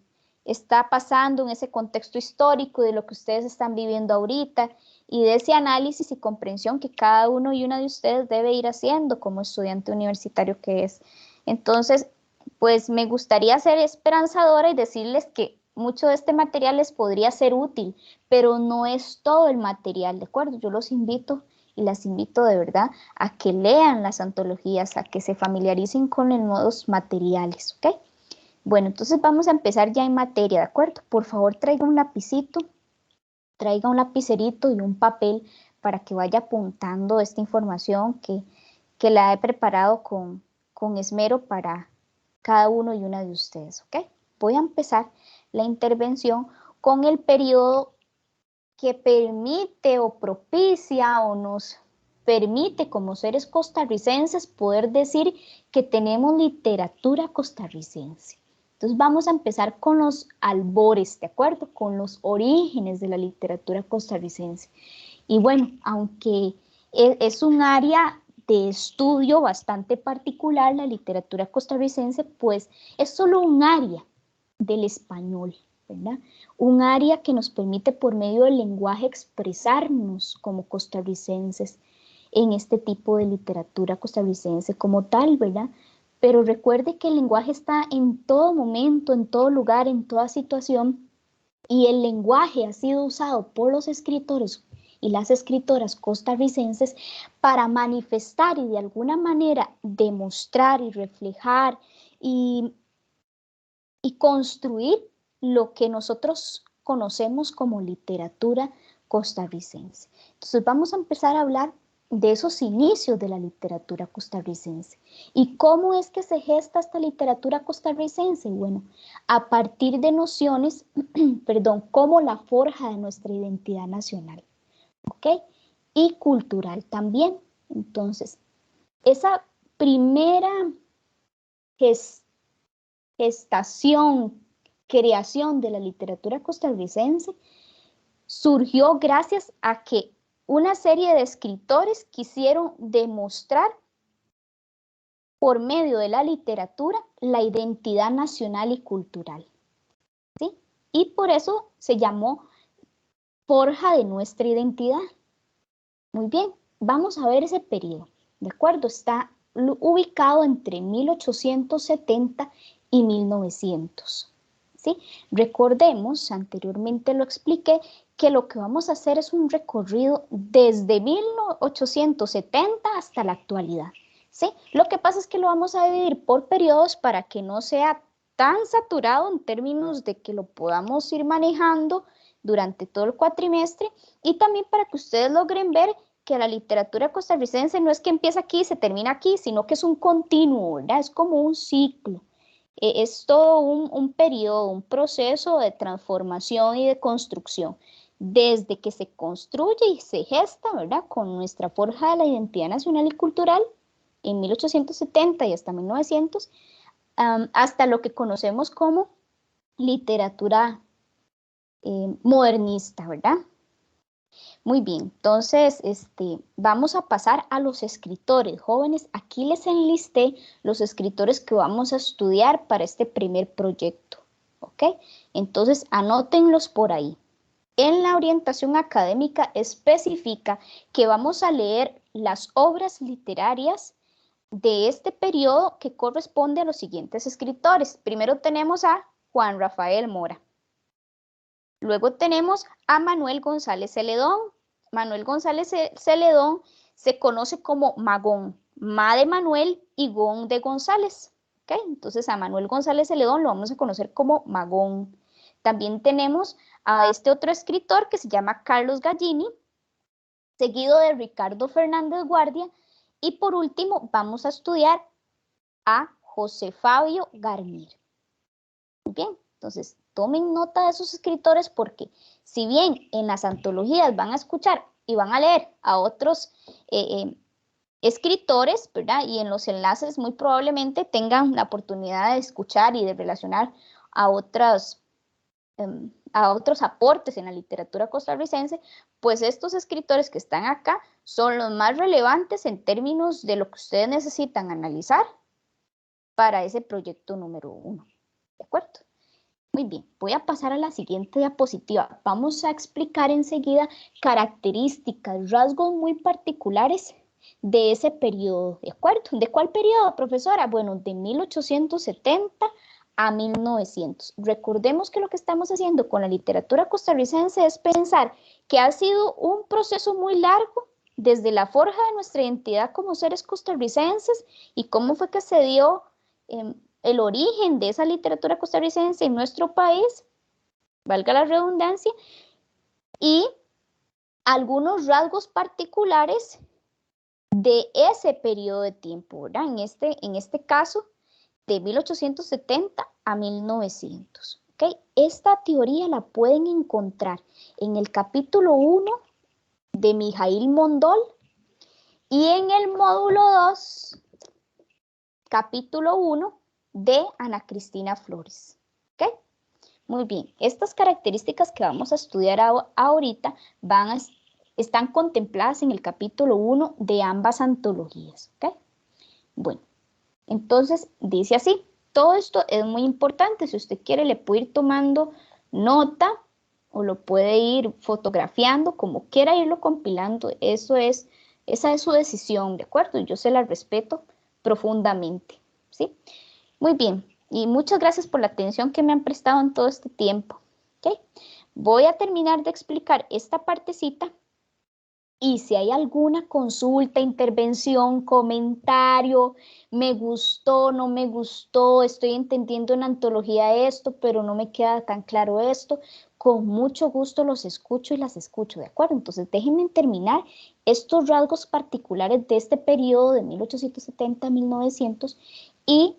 está pasando en ese contexto histórico, de lo que ustedes están viviendo ahorita y de ese análisis y comprensión que cada uno y una de ustedes debe ir haciendo como estudiante universitario que es. Entonces, pues me gustaría ser esperanzadora y decirles que mucho de este material les podría ser útil, pero no es todo el material, ¿de acuerdo? Yo los invito y las invito de verdad a que lean las antologías, a que se familiaricen con los nuevos materiales, ¿ok? Bueno, entonces vamos a empezar ya en materia, ¿de acuerdo? Por favor, traiga un lapicito, traiga un lapicerito y un papel para que vaya apuntando esta información que la he preparado con esmero para cada uno y una de ustedes, ¿ok? Voy a empezar la intervención con el periodo que permite o propicia o nos permite como seres costarricenses poder decir que tenemos literatura costarricense. Entonces vamos a empezar con los albores, ¿de acuerdo? Con los orígenes de la literatura costarricense. Y bueno, aunque es un área de estudio bastante particular, la literatura costarricense, pues es solo un área del español, ¿verdad? Un área que nos permite por medio del lenguaje expresarnos como costarricenses en este tipo de literatura costarricense como tal, ¿verdad? Pero recuerde que el lenguaje está en todo momento, en todo lugar, en toda situación, y el lenguaje ha sido usado por los escritores y las escritoras costarricenses para manifestar y de alguna manera demostrar y reflejar y construir lo que nosotros conocemos como literatura costarricense. Entonces vamos a empezar a hablar de esos inicios de la literatura costarricense. ¿Y cómo es que se gesta esta literatura costarricense? Bueno, a partir de nociones, perdón, como la forja de nuestra identidad nacional, ¿ok? Y cultural también. Entonces, esa primera gestación, creación de la literatura costarricense surgió gracias a que una serie de escritores quisieron demostrar por medio de la literatura la identidad nacional y cultural, ¿sí? Y por eso se llamó forja de nuestra identidad. Muy bien, vamos a ver ese periodo, ¿de acuerdo? Está ubicado entre 1870 y 1900, ¿sí? Recordemos, anteriormente lo expliqué, que lo que vamos a hacer es un recorrido desde 1870 hasta la actualidad, ¿sí? Lo que pasa es que lo vamos a dividir por periodos para que no sea tan saturado en términos de que lo podamos ir manejando durante todo el cuatrimestre y también para que ustedes logren ver que la literatura costarricense no es que empieza aquí y se termina aquí, sino que es un continuo, ¿verdad? Es como un ciclo. Es todo un periodo, un proceso de transformación y de construcción. Desde que se construye y se gesta, ¿verdad? Con nuestra forja de la identidad nacional y cultural en 1870 y hasta 1900, hasta lo que conocemos como literatura modernista, ¿verdad? Muy bien, entonces vamos a pasar a los escritores jóvenes. Aquí les enlisté los escritores que vamos a estudiar para este primer proyecto, ¿ok? Entonces anótenlos por ahí. En la orientación académica especifica que vamos a leer las obras literarias de este periodo que corresponde a los siguientes escritores. Primero tenemos a Juan Rafael Mora. Luego tenemos a Manuel González Celedón. Manuel González Celedón se conoce como Magón, Ma de Manuel y Gon de González. ¿Okay? Entonces a Manuel González Celedón lo vamos a conocer como Magón. También tenemos a este otro escritor que se llama Carlos Gallini, seguido de Ricardo Fernández Guardia. Y por último vamos a estudiar a José Fabio Garnier. Muy bien, entonces tomen nota de esos escritores porque si bien en las antologías van a escuchar y van a leer a otros escritores, ¿verdad? Y en los enlaces muy probablemente tengan la oportunidad de escuchar y de relacionar a otros aportes en la literatura costarricense, pues estos escritores que están acá son los más relevantes en términos de lo que ustedes necesitan analizar para ese proyecto número 1. ¿De acuerdo? Muy bien, voy a pasar a la siguiente diapositiva. Vamos a explicar enseguida características, rasgos muy particulares de ese periodo. ¿De acuerdo? ¿De cuál periodo, profesora? Bueno, de 1870 a 1900. Recordemos que lo que estamos haciendo con la literatura costarricense es pensar que ha sido un proceso muy largo desde la forja de nuestra identidad como seres costarricenses y cómo fue que se dio el origen de esa literatura costarricense en nuestro país, valga la redundancia, y algunos rasgos particulares de ese periodo de tiempo, ¿verdad? En este caso, de 1870 a 1900. ¿Okay? Esta teoría la pueden encontrar en el capítulo 1 de Mijaíl Mondol y en el módulo 2, capítulo 1 de Ana Cristina Flores. ¿Okay? Muy bien, estas características que vamos a estudiar ahorita están contempladas en el capítulo 1 de ambas antologías. ¿Okay? Bueno, entonces dice así, todo esto es muy importante, si usted quiere le puede ir tomando nota o lo puede ir fotografiando, como quiera irlo compilando, esa es su decisión, ¿de acuerdo? Yo se la respeto profundamente, ¿sí? Muy bien, y muchas gracias por la atención que me han prestado en todo este tiempo, ¿ok? Voy a terminar de explicar esta partecita Y si hay alguna consulta, intervención, comentario, me gustó, no me gustó, estoy entendiendo en antología esto, pero no me queda tan claro esto, con mucho gusto los escucho y las escucho, ¿de acuerdo? Entonces déjenme terminar estos rasgos particulares de este periodo de 1870 a 1900 y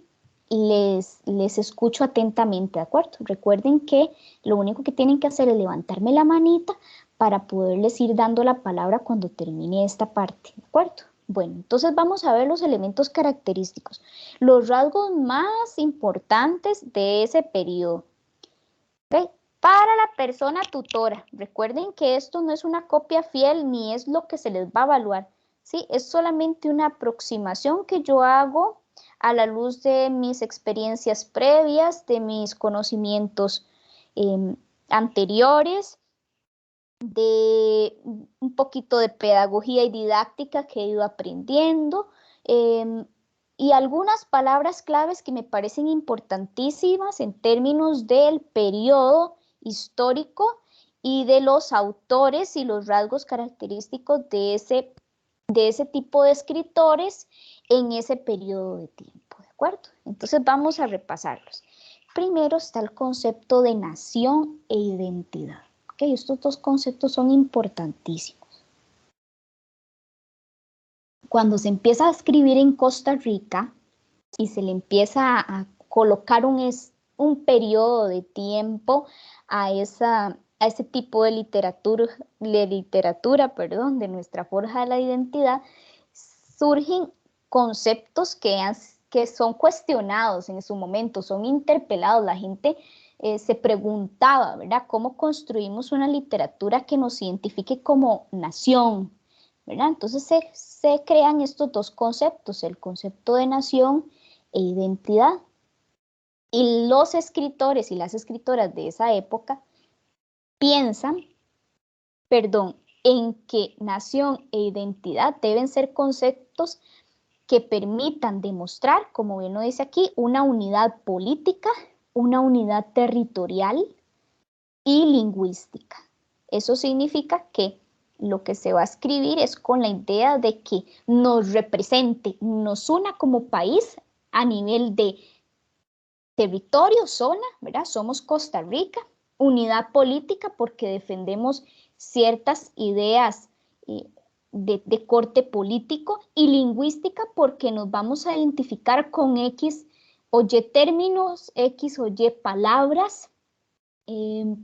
les escucho atentamente, ¿de acuerdo? Recuerden que lo único que tienen que hacer es levantarme la manita para poderles ir dando la palabra cuando termine esta parte, ¿de acuerdo? Bueno, entonces vamos a ver los elementos característicos, los rasgos más importantes de ese periodo. ¿Okay? Para la persona tutora, recuerden que esto no es una copia fiel ni es lo que se les va a evaluar, ¿sí? Es solamente una aproximación que yo hago a la luz de mis experiencias previas, de mis conocimientos anteriores, de un poquito de pedagogía y didáctica que he ido aprendiendo y algunas palabras claves que me parecen importantísimas en términos del periodo histórico y de los autores y los rasgos característicos de ese tipo de escritores en ese periodo de tiempo, ¿de acuerdo? Entonces vamos a repasarlos. Primero está el concepto de nación e identidad. Okay, estos dos conceptos son importantísimos. Cuando se empieza a escribir en Costa Rica y se le empieza a colocar un periodo de tiempo a ese tipo de literatura, de nuestra forja de la identidad, surgen conceptos que son cuestionados en su momento, son interpelados. La gente se preguntaba, ¿verdad? ¿Cómo construimos una literatura que nos identifique como nación? ¿Verdad? Entonces se crean estos dos conceptos, el concepto de nación e identidad. Y los escritores y las escritoras de esa época piensan, en que nación e identidad deben ser conceptos que permitan demostrar, como bien lo dice aquí, una unidad política, una unidad territorial y lingüística. Eso significa que lo que se va a escribir es con la idea de que nos represente, nos una como país a nivel de territorio, zona, ¿verdad? Somos Costa Rica, unidad política porque defendemos ciertas ideas de corte político y lingüística porque nos vamos a identificar con X o Y términos, X o Y palabras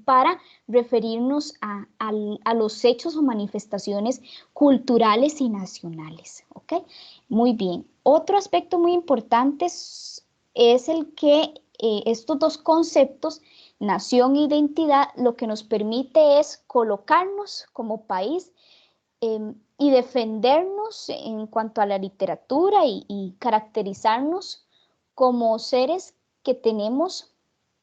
para referirnos a los hechos o manifestaciones culturales y nacionales. ¿Okay? Muy bien. Otro aspecto muy importante es el que estos dos conceptos, nación e identidad, lo que nos permite es colocarnos como país y defendernos en cuanto a la literatura y caracterizarnos como seres que tenemos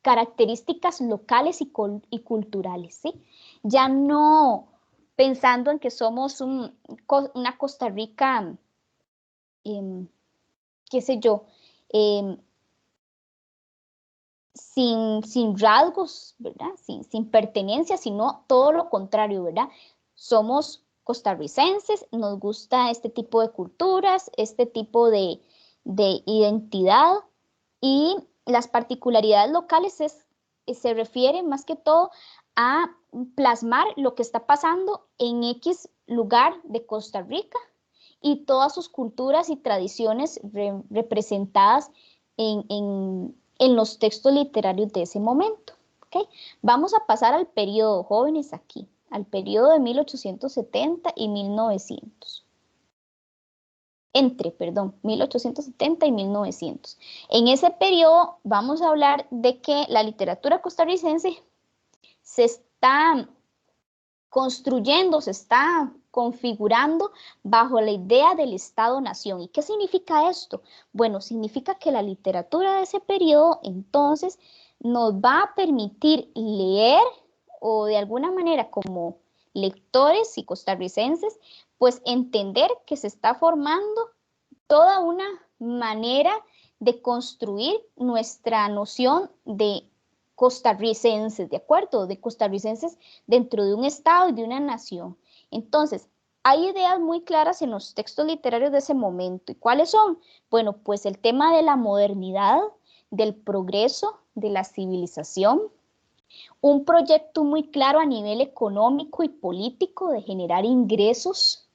características locales y culturales, ¿sí? Ya no pensando en que somos una Costa Rica, qué sé yo, sin rasgos, ¿verdad? Sin pertenencia, sino todo lo contrario, ¿verdad? Somos costarricenses, nos gusta este tipo de culturas, este tipo de identidad y las particularidades locales se refieren más que todo a plasmar lo que está pasando en X lugar de Costa Rica y todas sus culturas y tradiciones representadas en los textos literarios de ese momento. ¿Okay? Vamos a pasar al periodo, jóvenes, aquí, al periodo de 1870 y 1900. Entre 1870 y 1900. En ese periodo vamos a hablar de que la literatura costarricense se está construyendo, se está configurando bajo la idea del Estado-Nación. ¿Y qué significa esto? Bueno, significa que la literatura de ese periodo entonces nos va a permitir leer o de alguna manera como lectores y costarricenses, pues entender que se está formando toda una manera de construir nuestra noción de costarricenses, ¿de acuerdo? De costarricenses dentro de un estado y de una nación. Entonces, hay ideas muy claras en los textos literarios de ese momento. ¿Y cuáles son? Bueno, pues el tema de la modernidad, del progreso, de la civilización, un proyecto muy claro a nivel económico y político de generar ingresos,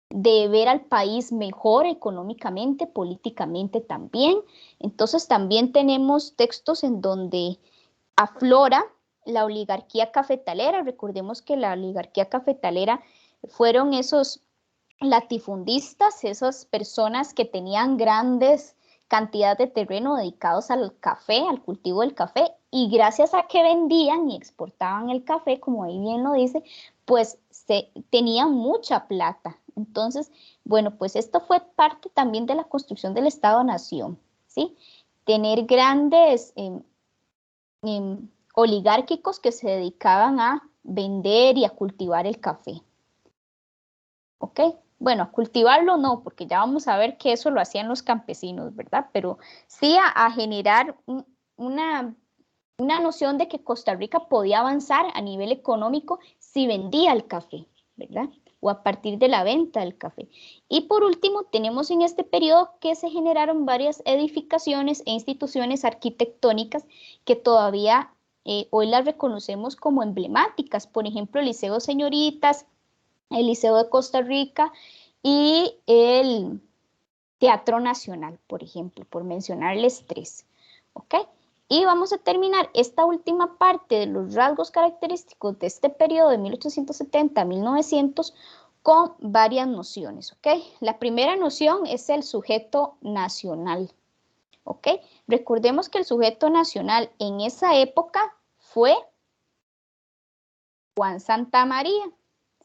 de ver al país mejor económicamente, políticamente también. Entonces también tenemos textos en donde aflora la oligarquía cafetalera. Recordemos que la oligarquía cafetalera fueron esos latifundistas, esas personas que tenían grandes cantidades de terreno dedicados al café, al cultivo del café, y gracias a que vendían y exportaban el café, como ahí bien lo dice, pues tenían mucha plata. Entonces, bueno, pues esto fue parte también de la construcción del Estado-Nación, ¿sí? Tener grandes oligárquicos que se dedicaban a vender y a cultivar el café. ¿Ok? Bueno, a cultivarlo no, porque ya vamos a ver que eso lo hacían los campesinos, ¿verdad? Pero sí a generar una noción de que Costa Rica podía avanzar a nivel económico si vendía el café, ¿verdad? O a partir de la venta del café. Y por último, tenemos en este periodo que se generaron varias edificaciones e instituciones arquitectónicas que todavía hoy las reconocemos como emblemáticas. Por ejemplo, el Liceo Señoritas, el Liceo de Costa Rica y el Teatro Nacional, por ejemplo, por mencionarles tres, ¿ok? Y vamos a terminar esta última parte de los rasgos característicos de este periodo de 1870 a 1900 con varias nociones, ¿ok? La primera noción es el sujeto nacional, ¿ok? Recordemos que el sujeto nacional en esa época fue Juan Santamaría,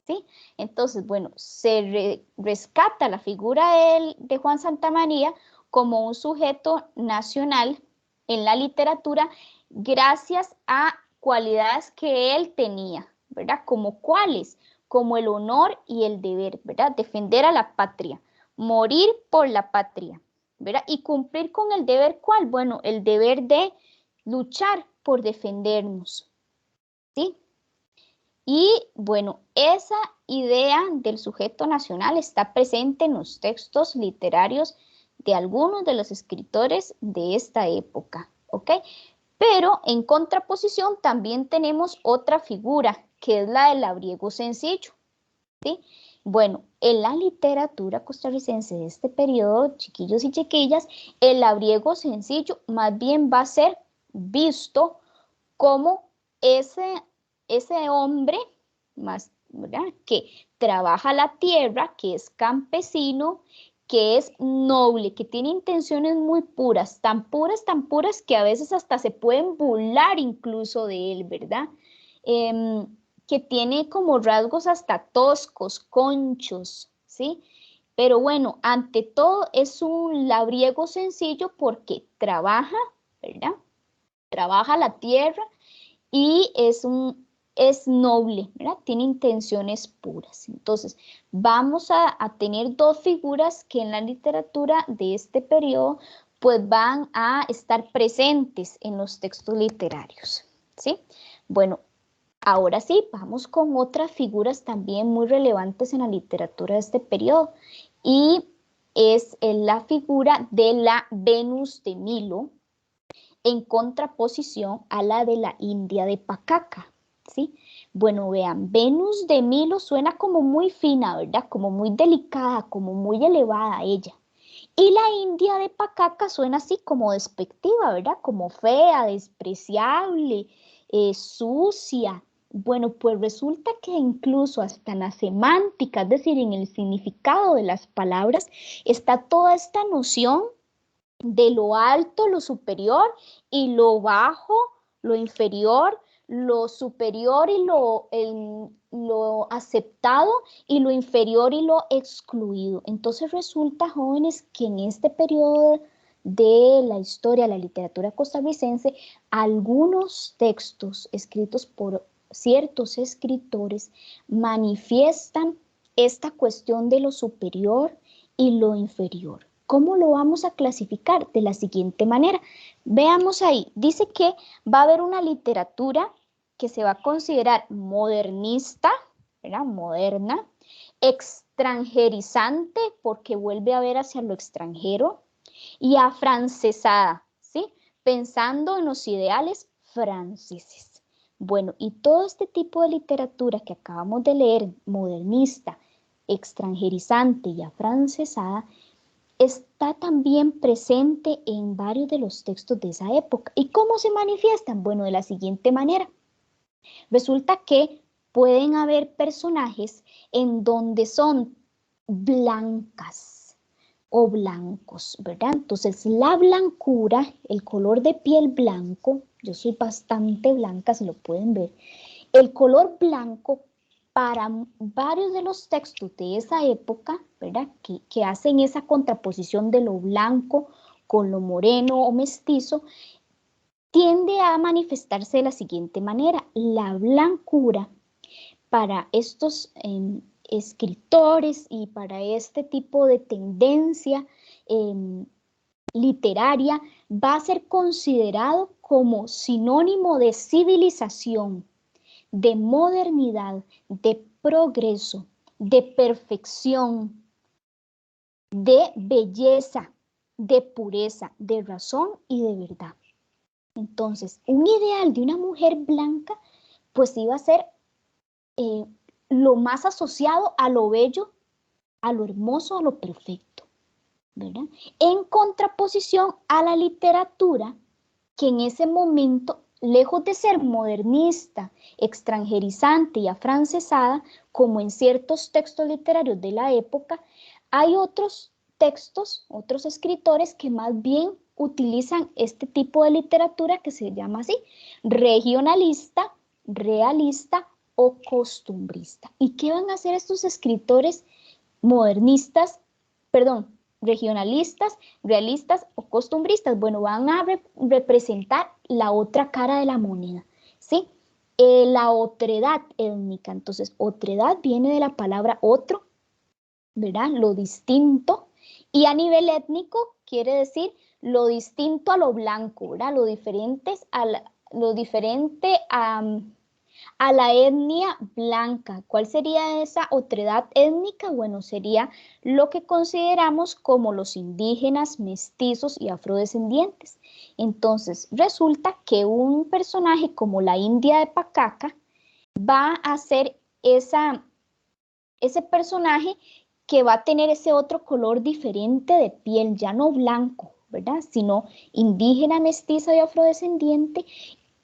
¿sí? Entonces, bueno, se rescata la figura de Juan Santamaría como un sujeto nacional en la literatura gracias a cualidades que él tenía, ¿verdad? Como cuáles, como el honor y el deber, ¿verdad? Defender a la patria, morir por la patria, ¿verdad? Y cumplir con el deber, ¿cuál? Bueno, el deber de luchar por defendernos, ¿sí? Y bueno, esa idea del sujeto nacional está presente en los textos literarios de algunos de los escritores de esta época, ¿ok? Pero en contraposición también tenemos otra figura, que es la del labriego sencillo, ¿sí? Bueno, en la literatura costarricense de este periodo, chiquillos y chiquillas, el labriego sencillo más bien va a ser visto como ese hombre más, ¿verdad? Que trabaja la tierra, que es campesino, que es noble, que tiene intenciones muy puras, tan puras que a veces hasta se pueden burlar incluso de él, ¿verdad? Que tiene como rasgos hasta toscos, conchos, ¿sí? Pero bueno, ante todo es un labriego sencillo porque trabaja, ¿verdad? Trabaja la tierra y es noble, ¿verdad? Tiene intenciones puras. Entonces, vamos a tener dos figuras que en la literatura de este periodo pues van a estar presentes en los textos literarios, ¿sí? Bueno, ahora sí, vamos con otras figuras también muy relevantes en la literatura de este periodo y es la figura de la Venus de Milo, en contraposición a la de la India de Pacaca, ¿sí? Bueno, vean, Venus de Milo suena como muy fina, ¿verdad? Como muy delicada, como muy elevada ella. Y la India de Pacaca suena así como despectiva, ¿verdad? Como fea, despreciable, sucia. Bueno, pues resulta que incluso hasta en la semántica, es decir, en el significado de las palabras, está toda esta noción de lo alto, lo superior, y lo bajo, lo inferior, lo superior y lo aceptado, y lo inferior y lo excluido. Entonces resulta, jóvenes, que en este periodo de la historia, la literatura costarricense, algunos textos escritos por ciertos escritores manifiestan esta cuestión de lo superior y lo inferior. ¿Cómo lo vamos a clasificar? De la siguiente manera. Veamos ahí, dice que va a haber una literatura que se va a considerar modernista, ¿verdad? Moderna, extranjerizante porque vuelve a ver hacia lo extranjero, y afrancesada, ¿sí? Pensando en los ideales franceses. Bueno, y todo este tipo de literatura que acabamos de leer, modernista, extranjerizante y afrancesada, está también presente en varios de los textos de esa época. ¿Y cómo se manifiestan? Bueno, de la siguiente manera. Resulta que pueden haber personajes en donde son blancas o blancos, ¿verdad? Entonces, la blancura, el color de piel blanco, yo soy bastante blanca, si lo pueden ver, el color blanco para varios de los textos de esa época, ¿verdad? Que hacen esa contraposición de lo blanco con lo moreno o mestizo, tiende a manifestarse de la siguiente manera. La blancura para estos escritores y para este tipo de tendencia literaria va a ser considerado como sinónimo de civilización, de modernidad, de progreso, de perfección, de belleza, de pureza, de razón y de verdad. Entonces, un ideal de una mujer blanca, pues iba a ser lo más asociado a lo bello, a lo hermoso, a lo perfecto, ¿verdad? En contraposición a la literatura que en ese momento, lejos de ser modernista, extranjerizante y afrancesada, como en ciertos textos literarios de la época, hay otros textos, otros escritores que más bien utilizan este tipo de literatura que se llama así, regionalista, realista o costumbrista. ¿Y qué van a hacer estos escritores modernistas, regionalistas, realistas o costumbristas? Bueno, van a representar la otra cara de la moneda, ¿sí? La otredad étnica. Entonces, otredad viene de la palabra otro, ¿verdad? Lo distinto. Y a nivel étnico quiere decir lo distinto a lo blanco, ¿verdad? Lo diferente a la etnia blanca. ¿Cuál sería esa otredad étnica? Bueno, sería lo que consideramos como los indígenas, mestizos y afrodescendientes. Entonces, resulta que un personaje como la India de Pacaca va a ser ese personaje que va a tener ese otro color diferente de piel, ya no blanco, ¿verdad? Sino indígena, mestiza y afrodescendiente.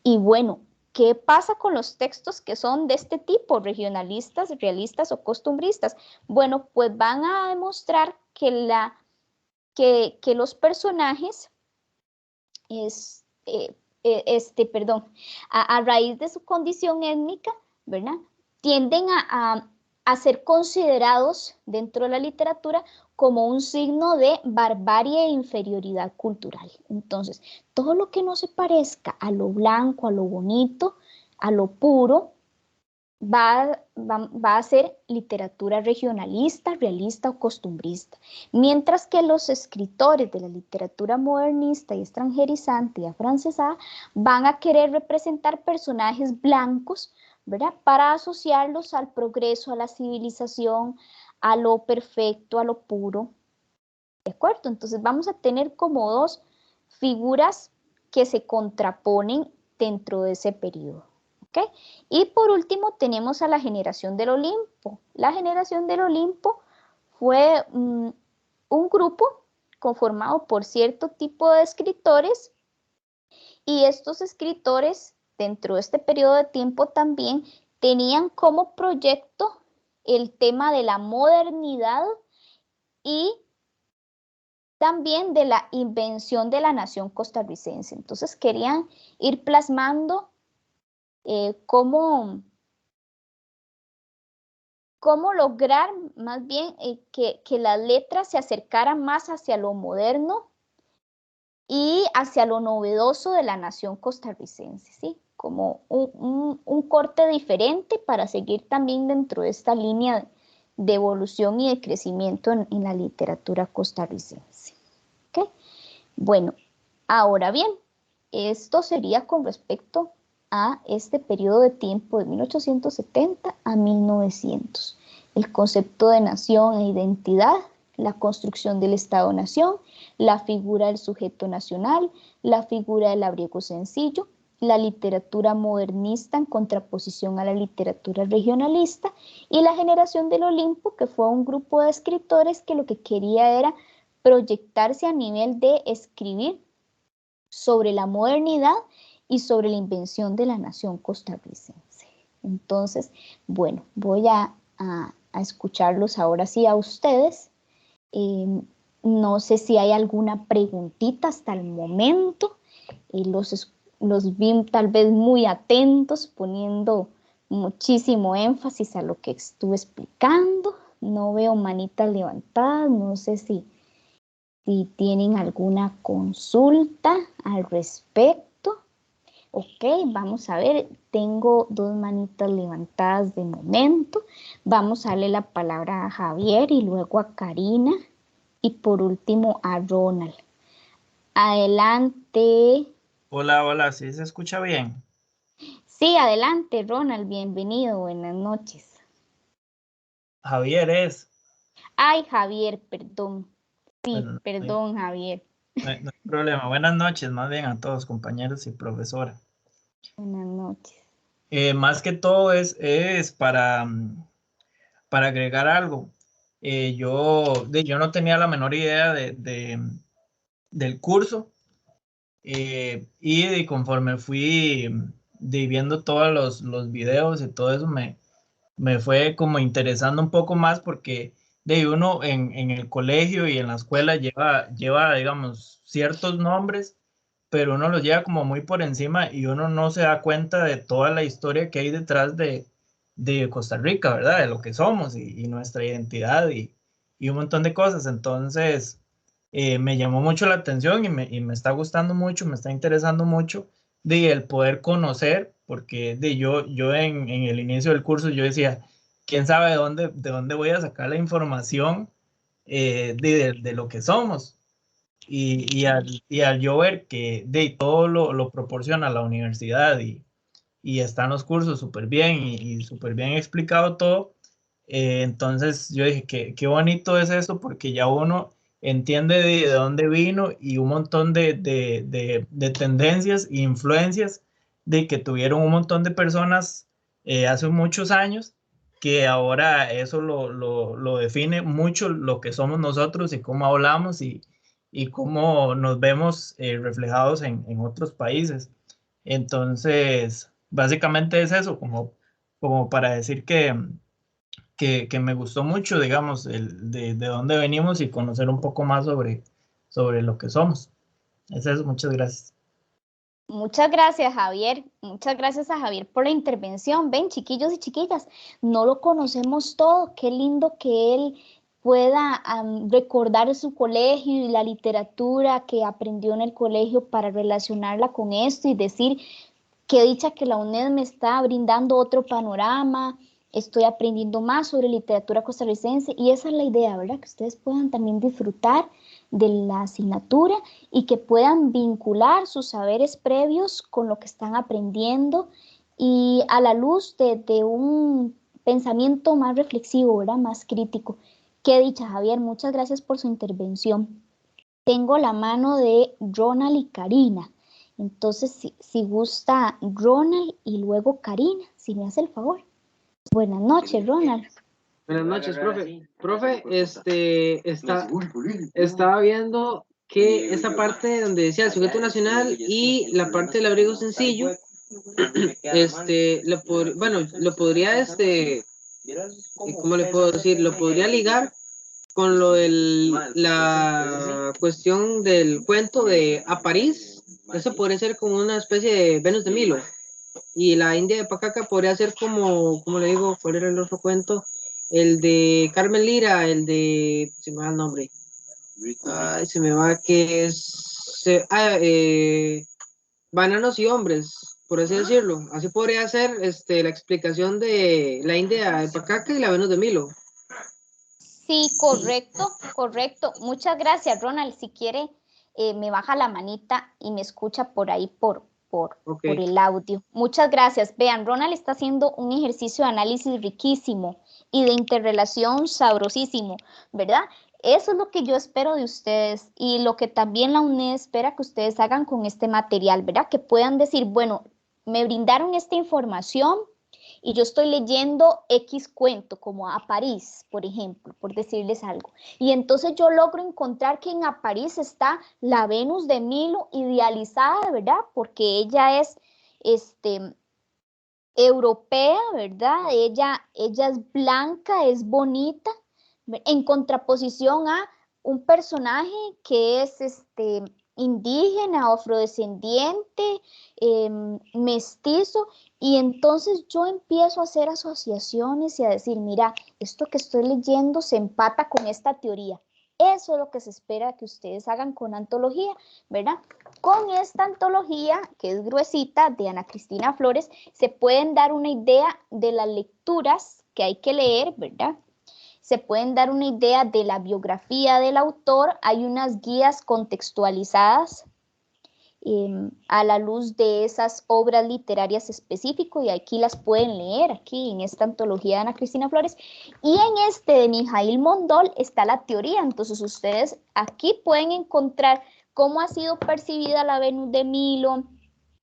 Y bueno, ¿qué pasa con los textos que son de este tipo, regionalistas, realistas o costumbristas? Bueno, pues van a demostrar que los personajes, a raíz de su condición étnica, ¿verdad? Tienden a ser considerados dentro de la literatura como un signo de barbarie e inferioridad cultural. Entonces, todo lo que no se parezca a lo blanco, a lo bonito, a lo puro, va a ser literatura regionalista, realista o costumbrista. Mientras que los escritores de la literatura modernista y extranjerizante y afrancesada van a querer representar personajes blancos, ¿verdad? Para asociarlos al progreso, a la civilización, a lo perfecto, a lo puro. ¿De acuerdo? Entonces vamos a tener como dos figuras que se contraponen dentro de ese periodo. ¿Okay? Y por último tenemos a la generación del Olimpo. La generación del Olimpo fue un grupo conformado por cierto tipo de escritores, y estos escritores dentro de este periodo de tiempo también tenían como proyecto el tema de la modernidad y también de la invención de la nación costarricense. Entonces querían ir plasmando cómo lograr más bien que las letras se acercaran más hacia lo moderno y hacia lo novedoso de la nación costarricense, ¿sí? Como un corte diferente para seguir también dentro de esta línea de evolución y de crecimiento en la literatura costarricense. ¿Okay? Bueno, ahora bien, esto sería con respecto a este periodo de tiempo de 1870 a 1900. el concepto de nación e identidad, la construcción del Estado-nación, la figura del sujeto nacional, la figura del labriego sencillo, la literatura modernista en contraposición a la literatura regionalista y la generación del Olimpo, que fue un grupo de escritores que lo que quería era proyectarse a nivel de escribir sobre la modernidad y sobre la invención de la nación costarricense. Entonces, bueno, voy a escucharlos ahora sí a ustedes. No sé si hay alguna preguntita hasta el momento. Los vi tal vez muy atentos, poniendo muchísimo énfasis a lo que estuve explicando. No veo manitas levantadas, no sé si tienen alguna consulta al respecto. Ok, vamos a ver, tengo 2 manitas levantadas de momento. Vamos a darle la palabra a Javier y luego a Karina y por último a Ronald. Adelante. Hola, hola, ¿sí se escucha bien? Sí, adelante, Ronald, bienvenido, buenas noches. Javier es. Ay, Javier, perdón. Sí, Bueno, perdón, Javier. no hay problema. Buenas noches, más bien a todos, compañeros y profesora. Buenas noches. Más que todo es para agregar algo. Yo no tenía la menor idea del curso y conforme fui viendo todos los videos y todo eso me fue como interesando un poco más porque uno en el colegio y en la escuela lleva, digamos, ciertos nombres, pero uno los lleva como muy por encima y uno no se da cuenta de toda la historia que hay detrás de Costa Rica, ¿verdad? De lo que somos y nuestra identidad y un montón de cosas. Entonces, me llamó mucho la atención y me está gustando mucho, me está interesando mucho el poder conocer, porque yo en el inicio del curso yo decía, ¿quién sabe de dónde voy a sacar la información de lo que somos? Y al yo ver que todo lo proporciona la universidad y están los cursos súper bien y súper bien explicado todo, entonces yo dije, qué bonito es esto porque ya uno entiende de dónde vino y un montón de tendencias e influencias de que tuvieron un montón de personas hace muchos años, que ahora eso lo define mucho lo que somos nosotros y cómo hablamos y cómo nos vemos reflejados en otros países. Entonces, básicamente es eso, como para decir que me gustó mucho, digamos, de dónde venimos y conocer un poco más sobre lo que somos. Es eso, muchas gracias. Muchas gracias, Javier. Muchas gracias a Javier por la intervención. Ven, chiquillos y chiquillas, no lo conocemos todo. Qué lindo que él pueda recordar su colegio y la literatura que aprendió en el colegio para relacionarla con esto y decir, qué dicha que la UNED me está brindando otro panorama, estoy aprendiendo más sobre literatura costarricense y esa es la idea, ¿verdad? Que ustedes puedan también disfrutar de la asignatura y que puedan vincular sus saberes previos con lo que están aprendiendo y a la luz de un pensamiento más reflexivo, ¿verdad? Más crítico. Qué dicha, Javier, muchas gracias por su intervención. Tengo la mano de Ronald y Karina. Entonces, si gusta Ronald y luego Karina, si me hace el favor. Buenas noches, Ronald. Buenas noches, profe. Profe, estaba viendo que esta parte donde decía el sujeto nacional y la parte del abrigo sencillo, lo podría, ¿cómo le puedo decir? Lo podría ligar con lo de la cuestión del cuento de A París. Eso podría ser como una especie de Venus de Milo. Y la India de Pacaca podría ser como le digo, ¿cuál era el otro cuento? El de Carmen Lira, el de, se me va el nombre. Ay, se me va que es, Bananos y Hombres, por así decirlo. Así podría ser la explicación de la India de Pacaca y la Venus de Milo. Sí, correcto, correcto. Muchas gracias, Ronald. Si quiere, me baja la manita y me escucha por ahí por el audio. Muchas gracias. Vean, Ronald está haciendo un ejercicio de análisis riquísimo y de interrelación sabrosísimo, ¿verdad? Eso es lo que yo espero de ustedes y lo que también la UNED espera que ustedes hagan con este material, ¿verdad? Que puedan decir, bueno, me brindaron esta información y yo estoy leyendo X cuento, como a París, por ejemplo, por decirles algo. Y entonces yo logro encontrar que en A París está la Venus de Milo idealizada, ¿verdad? Porque ella es europea, ¿verdad? Ella es blanca, es bonita, en contraposición a un personaje que es indígena, afrodescendiente, mestizo, y entonces yo empiezo a hacer asociaciones y a decir, mira, esto que estoy leyendo se empata con esta teoría. Eso es lo que se espera que ustedes hagan con antología, ¿verdad? Con esta antología, que es gruesita, de Ana Cristina Flores, se pueden dar una idea de las lecturas que hay que leer, ¿verdad? Se pueden dar una idea de la biografía del autor. Hay unas guías contextualizadas a la luz de esas obras literarias específicas y aquí las pueden leer, aquí en esta antología de Ana Cristina Flores. Y en este de Mijaíl Mondol está la teoría, entonces ustedes aquí pueden encontrar cómo ha sido percibida la Venus de Milo,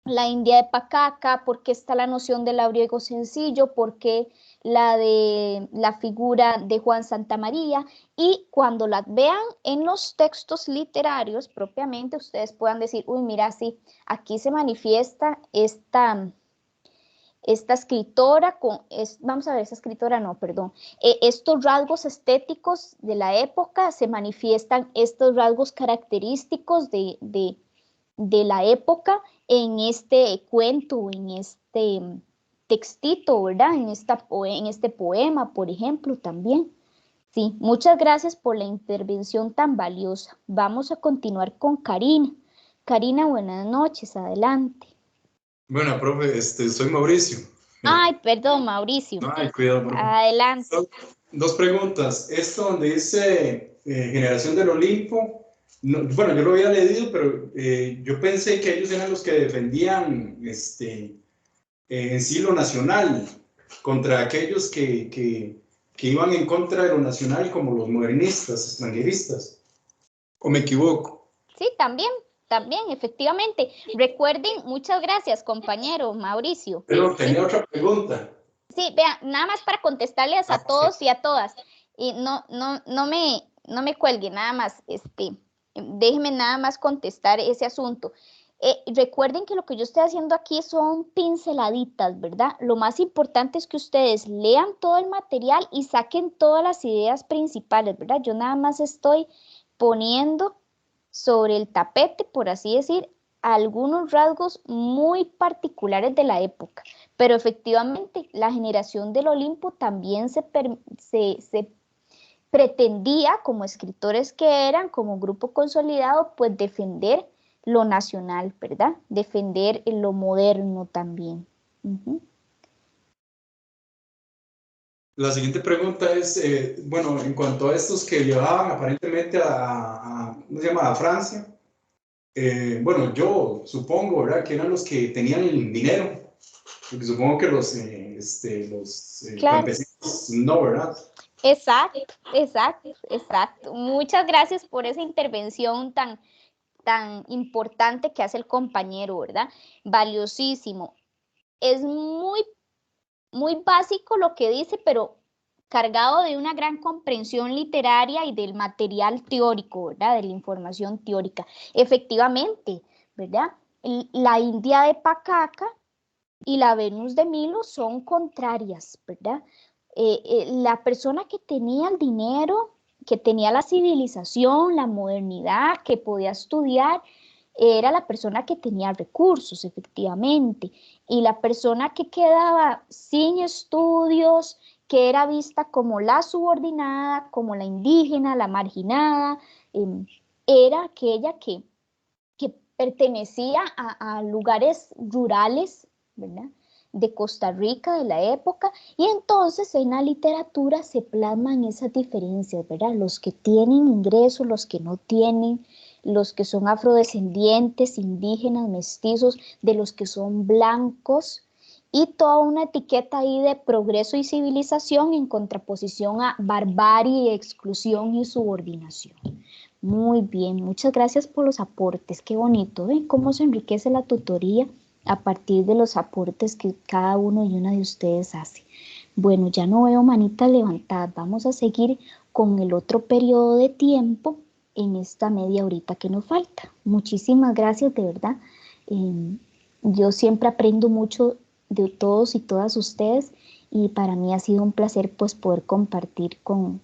la India de Pacaca, por qué está la noción del labriego sencillo, por qué la de la figura de Juan Santamaría, y cuando las vean en los textos literarios propiamente, ustedes puedan decir, uy, mira, sí, aquí se manifiesta esta escritora, vamos a ver, esa escritora no, perdón, estos rasgos estéticos de la época, se manifiestan estos rasgos característicos de la época en este cuento, en este textito, ¿verdad? En este poema, por ejemplo, también. Sí, muchas gracias por la intervención tan valiosa. Vamos a continuar con Karina. Karina, buenas noches, adelante. Bueno, profe, soy Mauricio. Ay, perdón, Mauricio. Ay, cuidado, profe. Adelante. Dos preguntas. Esto donde dice Generación del Olimpo, no, bueno, yo lo había leído, pero yo pensé que ellos eran los que defendían en sí lo nacional contra aquellos que iban en contra de lo nacional como los modernistas, extranjeristas. ¿O me equivoco? Sí, también, efectivamente. Recuerden, muchas gracias, compañero Mauricio. Pero tenía otra pregunta. Sí, vean, nada más para contestarles a todos y a todas. Y no me cuelguen, nada más, déjenme nada más contestar ese asunto. Recuerden que lo que yo estoy haciendo aquí son pinceladitas, ¿verdad? Lo más importante es que ustedes lean todo el material y saquen todas las ideas principales, ¿verdad? Yo nada más estoy poniendo sobre el tapete, por así decir, algunos rasgos muy particulares de la época, pero efectivamente la generación del Olimpo también se pretendía, como escritores que eran, como grupo consolidado, pues defender lo nacional, ¿verdad? Defender lo moderno también. La siguiente pregunta es, bueno, en cuanto a estos que llevaban aparentemente ¿cómo se llama? A Francia, bueno, yo supongo, ¿verdad? Que eran los que tenían el dinero, porque supongo que los Claro. campesinos no, ¿verdad? Exacto. Muchas gracias por esa intervención tan importante que hace el compañero, ¿verdad? Valiosísimo. Es muy básico lo que dice, pero cargado de una gran comprensión literaria y del material teórico, ¿verdad? De la información teórica. Efectivamente, ¿verdad? La India de Pacaca y la Venus de Milo son contrarias, ¿verdad? La persona que tenía el dinero, que tenía la civilización, la modernidad, que podía estudiar, era la persona que tenía recursos, efectivamente, y la persona que quedaba sin estudios, que era vista como la subordinada, como la indígena, la marginada, era aquella que pertenecía a lugares rurales, ¿verdad?, de Costa Rica de la época, y entonces en la literatura se plasman esas diferencias, ¿verdad? Los que tienen ingresos, los que no tienen, los que son afrodescendientes, indígenas, mestizos, de los que son blancos, y toda una etiqueta ahí de progreso y civilización en contraposición a barbarie, exclusión y subordinación. Muy bien, muchas gracias por los aportes, qué bonito, ¿ven cómo se enriquece la tutoría a partir de los aportes que cada uno y una de ustedes hace? Bueno, ya no veo manitas levantadas, vamos a seguir con el otro periodo de tiempo en esta media horita que nos falta. Muchísimas gracias, de verdad. Yo siempre aprendo mucho de todos y todas ustedes y para mí ha sido un placer pues poder compartir con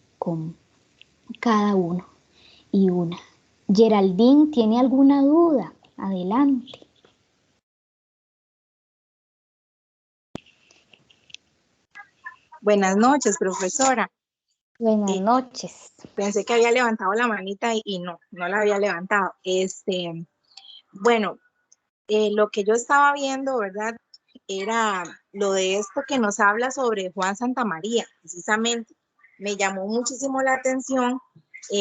cada uno y una. Geraldine, ¿tiene alguna duda? Adelante. Buenas noches, profesora. Buenas noches. Pensé que había levantado la manita y no la había levantado. Bueno, lo que yo estaba viendo, ¿verdad? Era lo de esto que nos habla sobre Juan Santamaría, precisamente. Me llamó muchísimo la atención,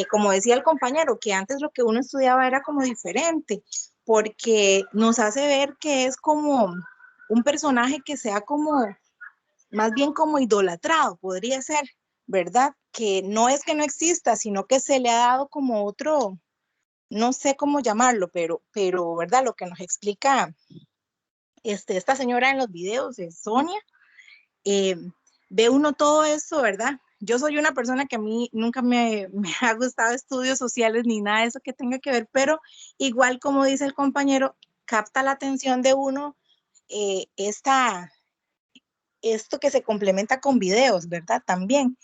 como decía el compañero, que antes lo que uno estudiaba era como diferente, porque nos hace ver que es como un personaje que sea como, más bien como idolatrado, podría ser, ¿verdad? Que no es que no exista, sino que se le ha dado como otro, no sé cómo llamarlo, pero ¿verdad? Lo que nos explica esta señora en los videos de Sonia, ve uno todo eso, ¿verdad? Yo soy una persona que a mí nunca me ha gustado estudios sociales ni nada de eso que tenga que ver, pero igual como dice el compañero, capta la atención de uno esto que se complementa con videos, ¿verdad? También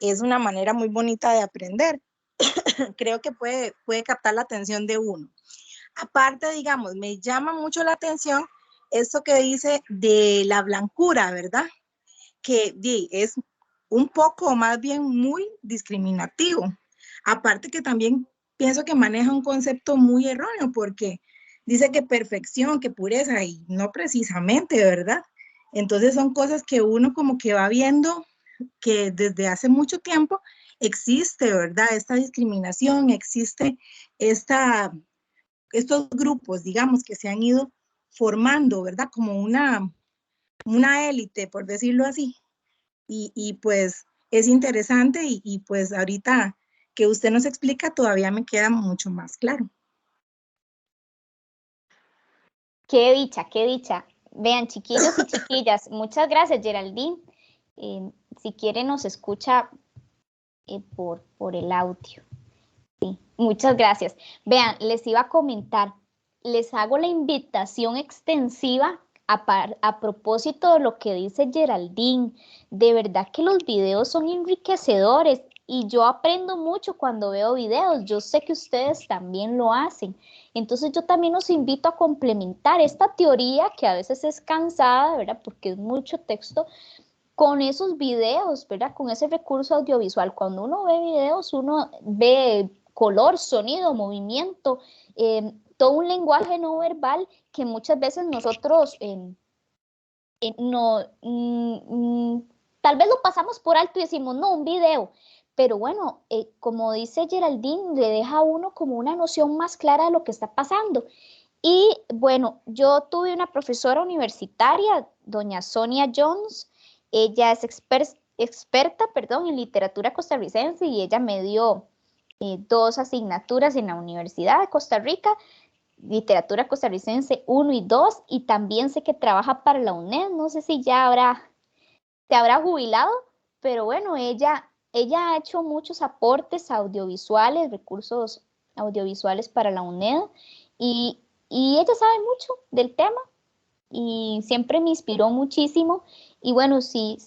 es una manera muy bonita de aprender. Creo que puede captar la atención de uno. Aparte, digamos, me llama mucho la atención esto que dice de la blancura, ¿verdad? Que es un poco, más bien muy discriminativo. Aparte que también pienso que maneja un concepto muy erróneo porque dice que perfección, que pureza, y no precisamente, ¿verdad? Entonces son cosas que uno como que va viendo que desde hace mucho tiempo existe, ¿verdad? Esta discriminación, existe estos grupos, digamos, que se han ido formando, ¿verdad? Como una élite, por decirlo así. Y pues es interesante y pues ahorita que usted nos explica todavía me queda mucho más claro. Qué dicha, qué dicha. Vean, chiquillos y chiquillas, muchas gracias, Geraldine. Si quiere nos escucha por el audio. Sí, muchas gracias. Vean, les iba a comentar, les hago la invitación extensiva a propósito de lo que dice Geraldine. De verdad que los videos son enriquecedores y yo aprendo mucho cuando veo videos. Yo sé que ustedes también lo hacen. Entonces yo también los invito a complementar esta teoría que a veces es cansada, ¿verdad? Porque es mucho texto, con esos videos, ¿verdad? Con ese recurso audiovisual. Cuando uno ve videos, uno ve color, sonido, movimiento, todo un lenguaje no verbal que muchas veces nosotros tal vez lo pasamos por alto y decimos, no, un video. Pero bueno, como dice Geraldine, le deja a uno como una noción más clara de lo que está pasando. Y bueno, yo tuve una profesora universitaria, doña Sonia Jones. Ella es experta en literatura costarricense y ella me dio 2 asignaturas en la Universidad de Costa Rica, literatura costarricense 1 y 2, y también sé que trabaja para la UNED. No sé si ya se habrá jubilado, pero bueno, ella ha hecho muchos aportes audiovisuales, recursos audiovisuales para la UNED, y ella sabe mucho del tema y siempre me inspiró muchísimo. Y bueno, si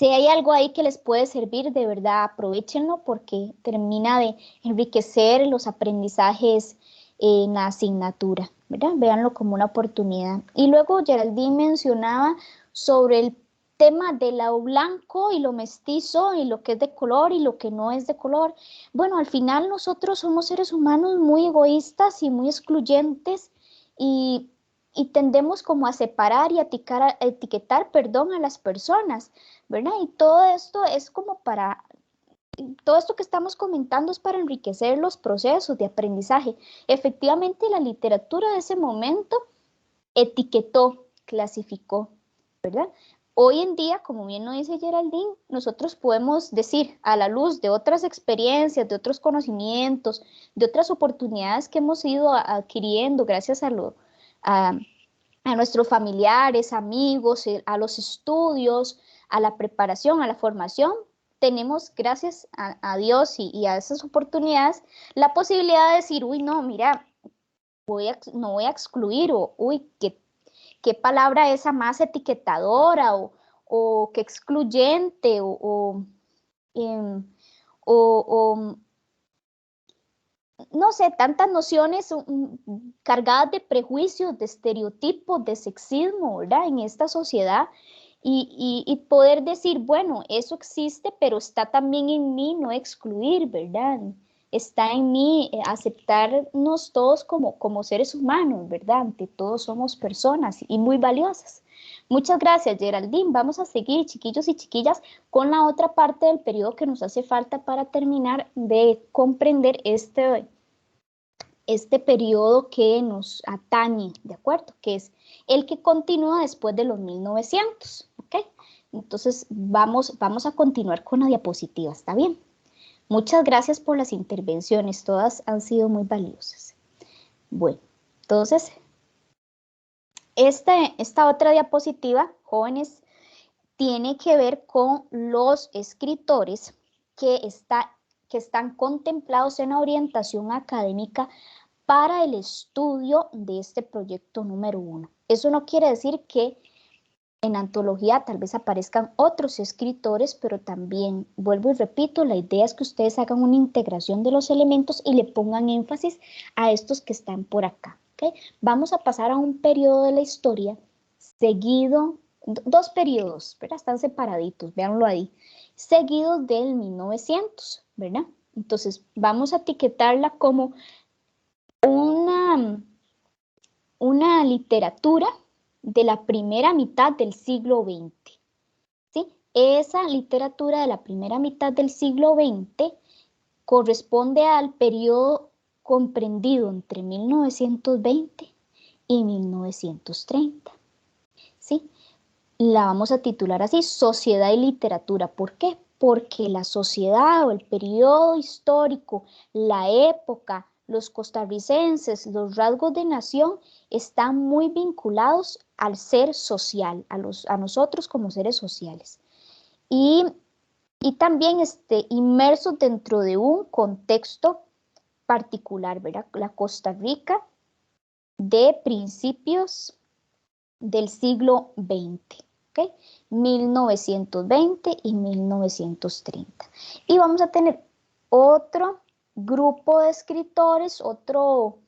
hay algo ahí que les puede servir, de verdad aprovechenlo porque termina de enriquecer los aprendizajes en la asignatura, ¿verdad? Véanlo como una oportunidad. Y luego Geraldine mencionaba sobre el tema de lo blanco y lo mestizo y lo que es de color y lo que no es de color. Bueno, al final nosotros somos seres humanos muy egoístas y muy excluyentes y tendemos como a separar y a etiquetar a las personas, ¿verdad? Y todo esto es como todo esto que estamos comentando es para enriquecer los procesos de aprendizaje. Efectivamente, la literatura de ese momento etiquetó, clasificó, ¿verdad? Hoy en día, como bien lo dice Geraldine, nosotros podemos decir, a la luz de otras experiencias, de otros conocimientos, de otras oportunidades que hemos ido adquiriendo gracias a nuestros familiares, amigos, a los estudios, a la preparación, a la formación, tenemos, gracias a Dios y a esas oportunidades, la posibilidad de decir, uy, no, mira, no voy a excluir, o uy, qué palabra esa más etiquetadora, o qué excluyente, no sé, tantas nociones cargadas de prejuicios, de estereotipos, de sexismo, ¿verdad? En esta sociedad, y poder decir, bueno, eso existe, pero está también en mí no excluir, ¿verdad? Está en mí aceptarnos todos como seres humanos, ¿verdad? Ante todos somos personas y muy valiosas. Muchas gracias, Geraldine. Vamos a seguir, chiquillos y chiquillas, con la otra parte del periodo que nos hace falta para terminar de comprender este periodo que nos atañe, ¿de acuerdo? Que es el que continúa después de los 1900, ¿ok? Entonces, vamos a continuar con la diapositiva, ¿está bien? Muchas gracias por las intervenciones, todas han sido muy valiosas. Bueno, entonces, esta otra diapositiva, jóvenes, tiene que ver con los escritores que están contemplados en la orientación académica para el estudio de este proyecto número 1. Eso no quiere decir que en antología tal vez aparezcan otros escritores, pero también, vuelvo y repito, la idea es que ustedes hagan una integración de los elementos y le pongan énfasis a estos que están por acá, ¿okay? Vamos a pasar a un periodo de la historia seguido, dos periodos, ¿verdad? Están separaditos, véanlo ahí, seguidos del 1900, ¿verdad? Entonces, vamos a etiquetarla como una literatura de la primera mitad del siglo XX, ¿sí? Esa literatura de la primera mitad del siglo XX corresponde al periodo comprendido entre 1920 y 1930, ¿sí? La vamos a titular así, Sociedad y Literatura. ¿Por qué? Porque la sociedad o el periodo histórico, la época, los costarricenses, los rasgos de nación están muy vinculados al ser social, a nosotros como seres sociales. Y también inmersos dentro de un contexto particular, ¿verdad? La Costa Rica de principios del siglo XX. ¿Okay? 1920 y 1930. Y vamos a tener otro grupo de escritores, otro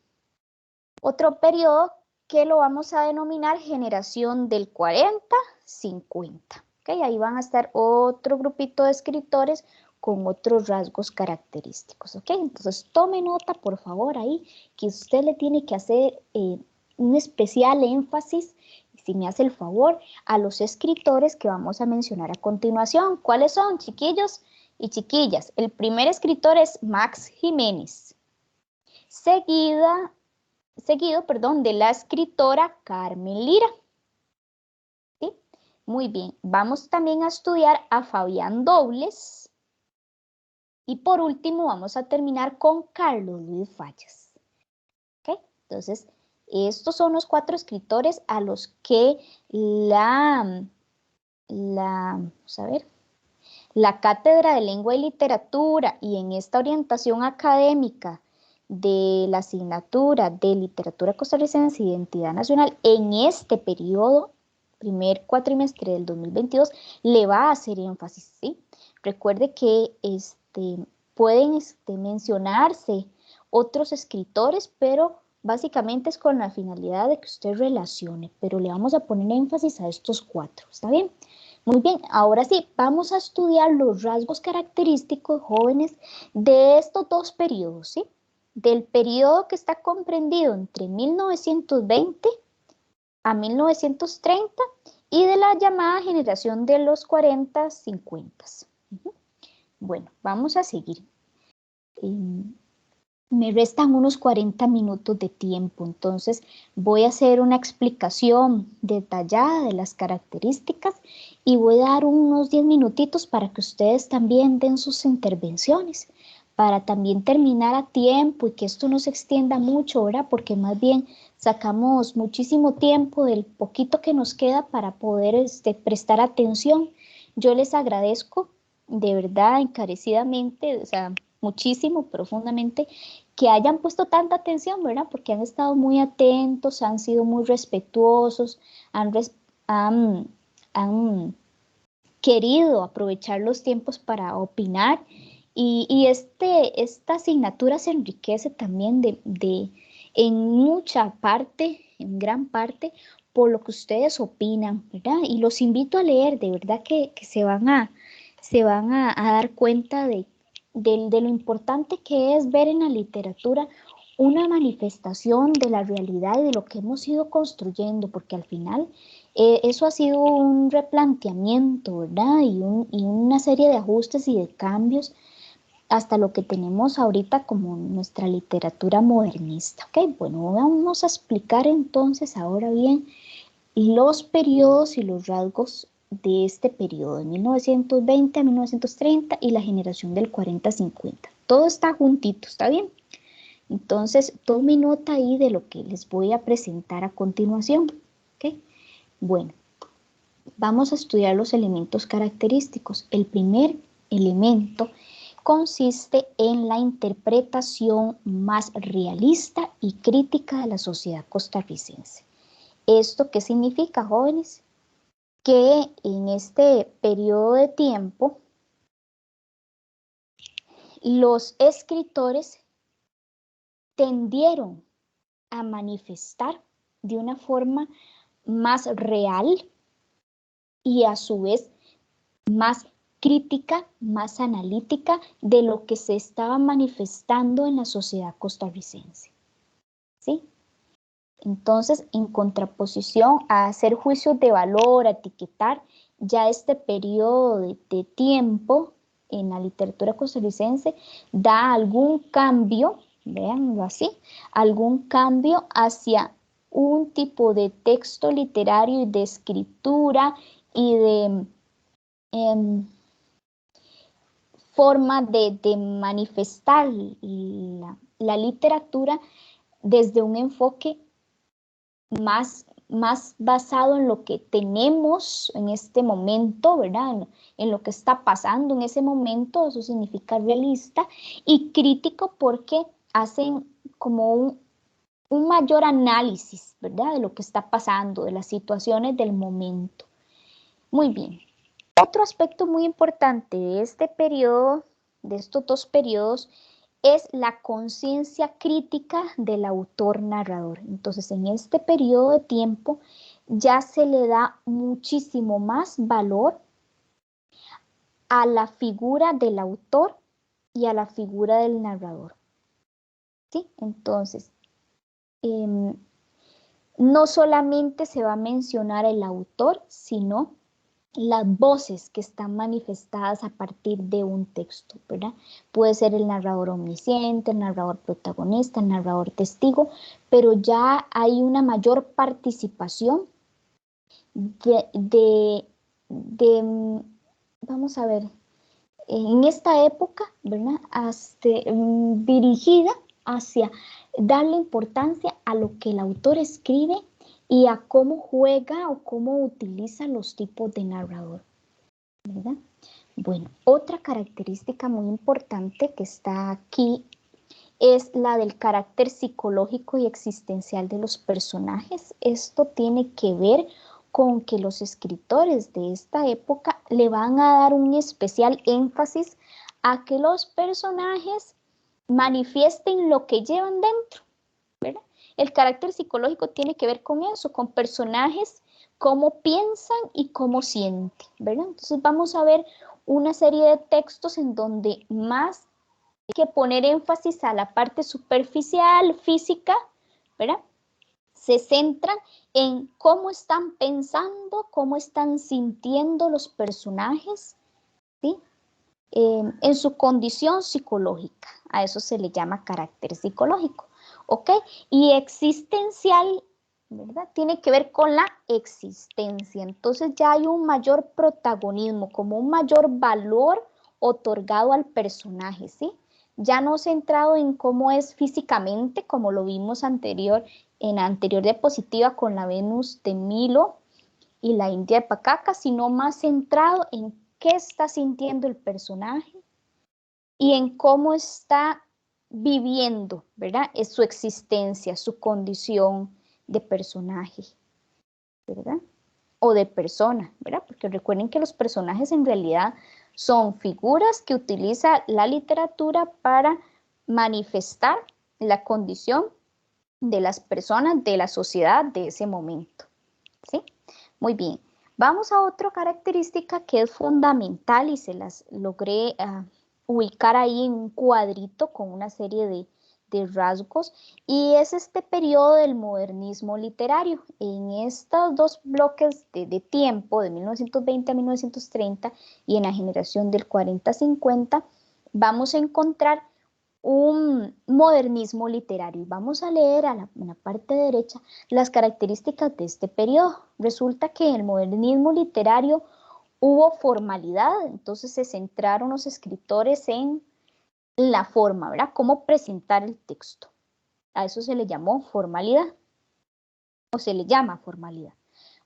periodo que lo vamos a denominar generación del 40-50. ¿Okay? Ahí van a estar otro grupito de escritores con otros rasgos característicos. ¿Okay? Entonces tome nota, por favor, ahí, que usted le tiene que hacer un especial énfasis, si me hace el favor, a los escritores que vamos a mencionar a continuación. ¿Cuáles son, chiquillos y chiquillas? El primer escritor es Max Jiménez, seguido, de la escritora Carmen Lira. ¿Sí? Muy bien, vamos también a estudiar a Fabián Dobles. Y por último vamos a terminar con Carlos Luis Fallas. ¿Okay? Entonces, estos son los 4 escritores a los que la Cátedra de Lengua y Literatura y en esta orientación académica de la asignatura de Literatura Costarricense e Identidad Nacional en este periodo, primer cuatrimestre del 2022, le va a hacer énfasis, ¿sí? Recuerde que pueden mencionarse otros escritores, pero básicamente es con la finalidad de que usted relacione, pero le vamos a poner énfasis a estos 4, ¿está bien? Muy bien, ahora sí, vamos a estudiar los rasgos característicos, jóvenes, de estos 2 periodos, ¿sí? Del periodo que está comprendido entre 1920 a 1930 y de la llamada generación de los 40-50. Bueno, vamos a seguir. me restan unos 40 minutos de tiempo, entonces voy a hacer una explicación detallada de las características y voy a dar unos 10 minutitos para que ustedes también den sus intervenciones, para también terminar a tiempo y que esto no se extienda mucho, ¿verdad? Porque más bien sacamos muchísimo tiempo del poquito que nos queda para poder prestar atención. Yo les agradezco de verdad encarecidamente, o sea, muchísimo, profundamente, que hayan puesto tanta atención, ¿verdad? Porque han estado muy atentos, han sido muy respetuosos, han querido aprovechar los tiempos para opinar y esta asignatura se enriquece también en mucha parte, en gran parte, por lo que ustedes opinan, ¿verdad? Y los invito a leer, de verdad que se van a dar cuenta de lo importante que es ver en la literatura una manifestación de la realidad y de lo que hemos ido construyendo, porque al final eso ha sido un replanteamiento, ¿verdad? Y una serie de ajustes y de cambios hasta lo que tenemos ahorita como nuestra literatura modernista. ¿Ok? Bueno, vamos a explicar entonces ahora bien los periodos y los rasgos de este periodo, de 1920 a 1930 y la generación del 40-50. Todo está juntito, ¿está bien? Entonces, tome nota ahí de lo que les voy a presentar a continuación. ¿Ok? Bueno, vamos a estudiar los elementos característicos. El primer elemento consiste en la interpretación más realista y crítica de la sociedad costarricense. ¿Esto qué significa, jóvenes? Que en este periodo de tiempo, los escritores tendieron a manifestar de una forma más real y a su vez más crítica, más analítica de lo que se estaba manifestando en la sociedad costarricense. ¿Sí? Entonces, en contraposición a hacer juicios de valor, a etiquetar, ya este periodo de tiempo en la literatura costarricense da algún cambio, véanlo así, algún cambio hacia un tipo de texto literario y de escritura y de forma de manifestar la literatura desde un enfoque más basado en lo que tenemos en este momento, ¿verdad? En lo que está pasando en ese momento, eso significa realista, y crítico porque hacen como un mayor análisis, ¿verdad? De lo que está pasando, de las situaciones del momento. Muy bien. Otro aspecto muy importante de este periodo, de estos dos periodos, es la conciencia crítica del autor narrador. Entonces, en este periodo de tiempo ya se le da muchísimo más valor a la figura del autor y a la figura del narrador. ¿Sí? Entonces, no solamente se va a mencionar el autor, sino las voces que están manifestadas a partir de un texto, ¿verdad? Puede ser el narrador omnisciente, el narrador protagonista, el narrador testigo, pero ya hay una mayor participación vamos a ver, en esta época, ¿verdad? Dirigida hacia darle importancia a lo que el autor escribe y a cómo juega o cómo utiliza los tipos de narrador, ¿verdad? Bueno, otra característica muy importante que está aquí es la del carácter psicológico y existencial de los personajes. Esto tiene que ver con que los escritores de esta época le van a dar un especial énfasis a que los personajes manifiesten lo que llevan dentro, ¿verdad? El carácter psicológico tiene que ver con eso, con personajes, cómo piensan y cómo sienten, ¿verdad? Entonces vamos a ver una serie de textos en donde más que poner énfasis a la parte superficial, física, ¿verdad? Se centran en cómo están pensando, cómo están sintiendo los personajes, ¿sí? en su condición psicológica. A eso se le llama carácter psicológico, ¿ok? Y existencial, ¿verdad? Tiene que ver con la existencia. Entonces ya hay un mayor protagonismo, como un mayor valor otorgado al personaje, ¿sí? Ya no centrado en cómo es físicamente, como lo vimos en la anterior diapositiva con la Venus de Milo y la India de Pakaka, sino más centrado en qué está sintiendo el personaje y en cómo está viviendo, ¿verdad? Es su existencia, su condición de personaje, ¿verdad? O de persona, ¿verdad? Porque recuerden que los personajes en realidad son figuras que utiliza la literatura para manifestar la condición de las personas de la sociedad de ese momento, ¿sí? Muy bien. Vamos a otra característica que es fundamental y se las logré ubicar ahí en un cuadrito con una serie de rasgos, y es este periodo del modernismo literario. En estos dos bloques de tiempo, de 1920 a 1930, y en la generación del 40-50, vamos a encontrar un modernismo literario. Vamos a leer en la parte derecha las características de este periodo. Resulta que en el modernismo literario hubo formalidad, entonces se centraron los escritores en la forma, ¿verdad? Cómo presentar el texto. A eso se le llamó formalidad, o se le llama formalidad,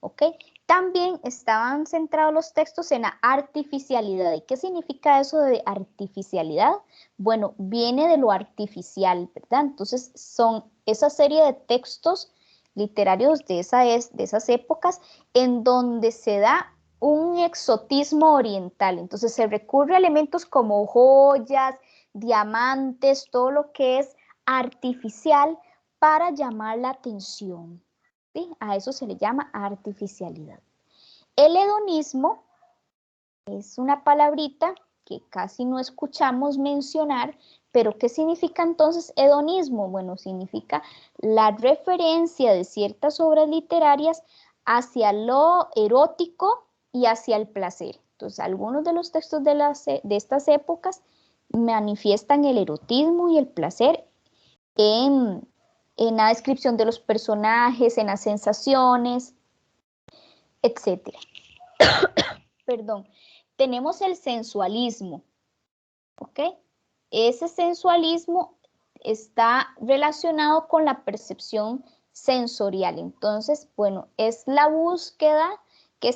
¿ok? También estaban centrados los textos en la artificialidad. ¿Y qué significa eso de artificialidad? Bueno, viene de lo artificial, ¿verdad? Entonces son esa serie de textos literarios de esas épocas en donde se da un exotismo oriental. Entonces se recurre a elementos como joyas, diamantes, todo lo que es artificial para llamar la atención, ¿sí? A eso se le llama artificialidad. El hedonismo es una palabrita que casi no escuchamos mencionar, pero ¿qué significa entonces hedonismo? Bueno, significa la referencia de ciertas obras literarias hacia lo erótico y hacia el placer. Entonces, algunos de los textos de estas épocas manifiestan el erotismo y el placer en la descripción de los personajes, en las sensaciones, etc. Perdón. Tenemos el sensualismo, ¿ok? Ese sensualismo está relacionado con la percepción sensorial. Entonces, bueno, es la búsqueda que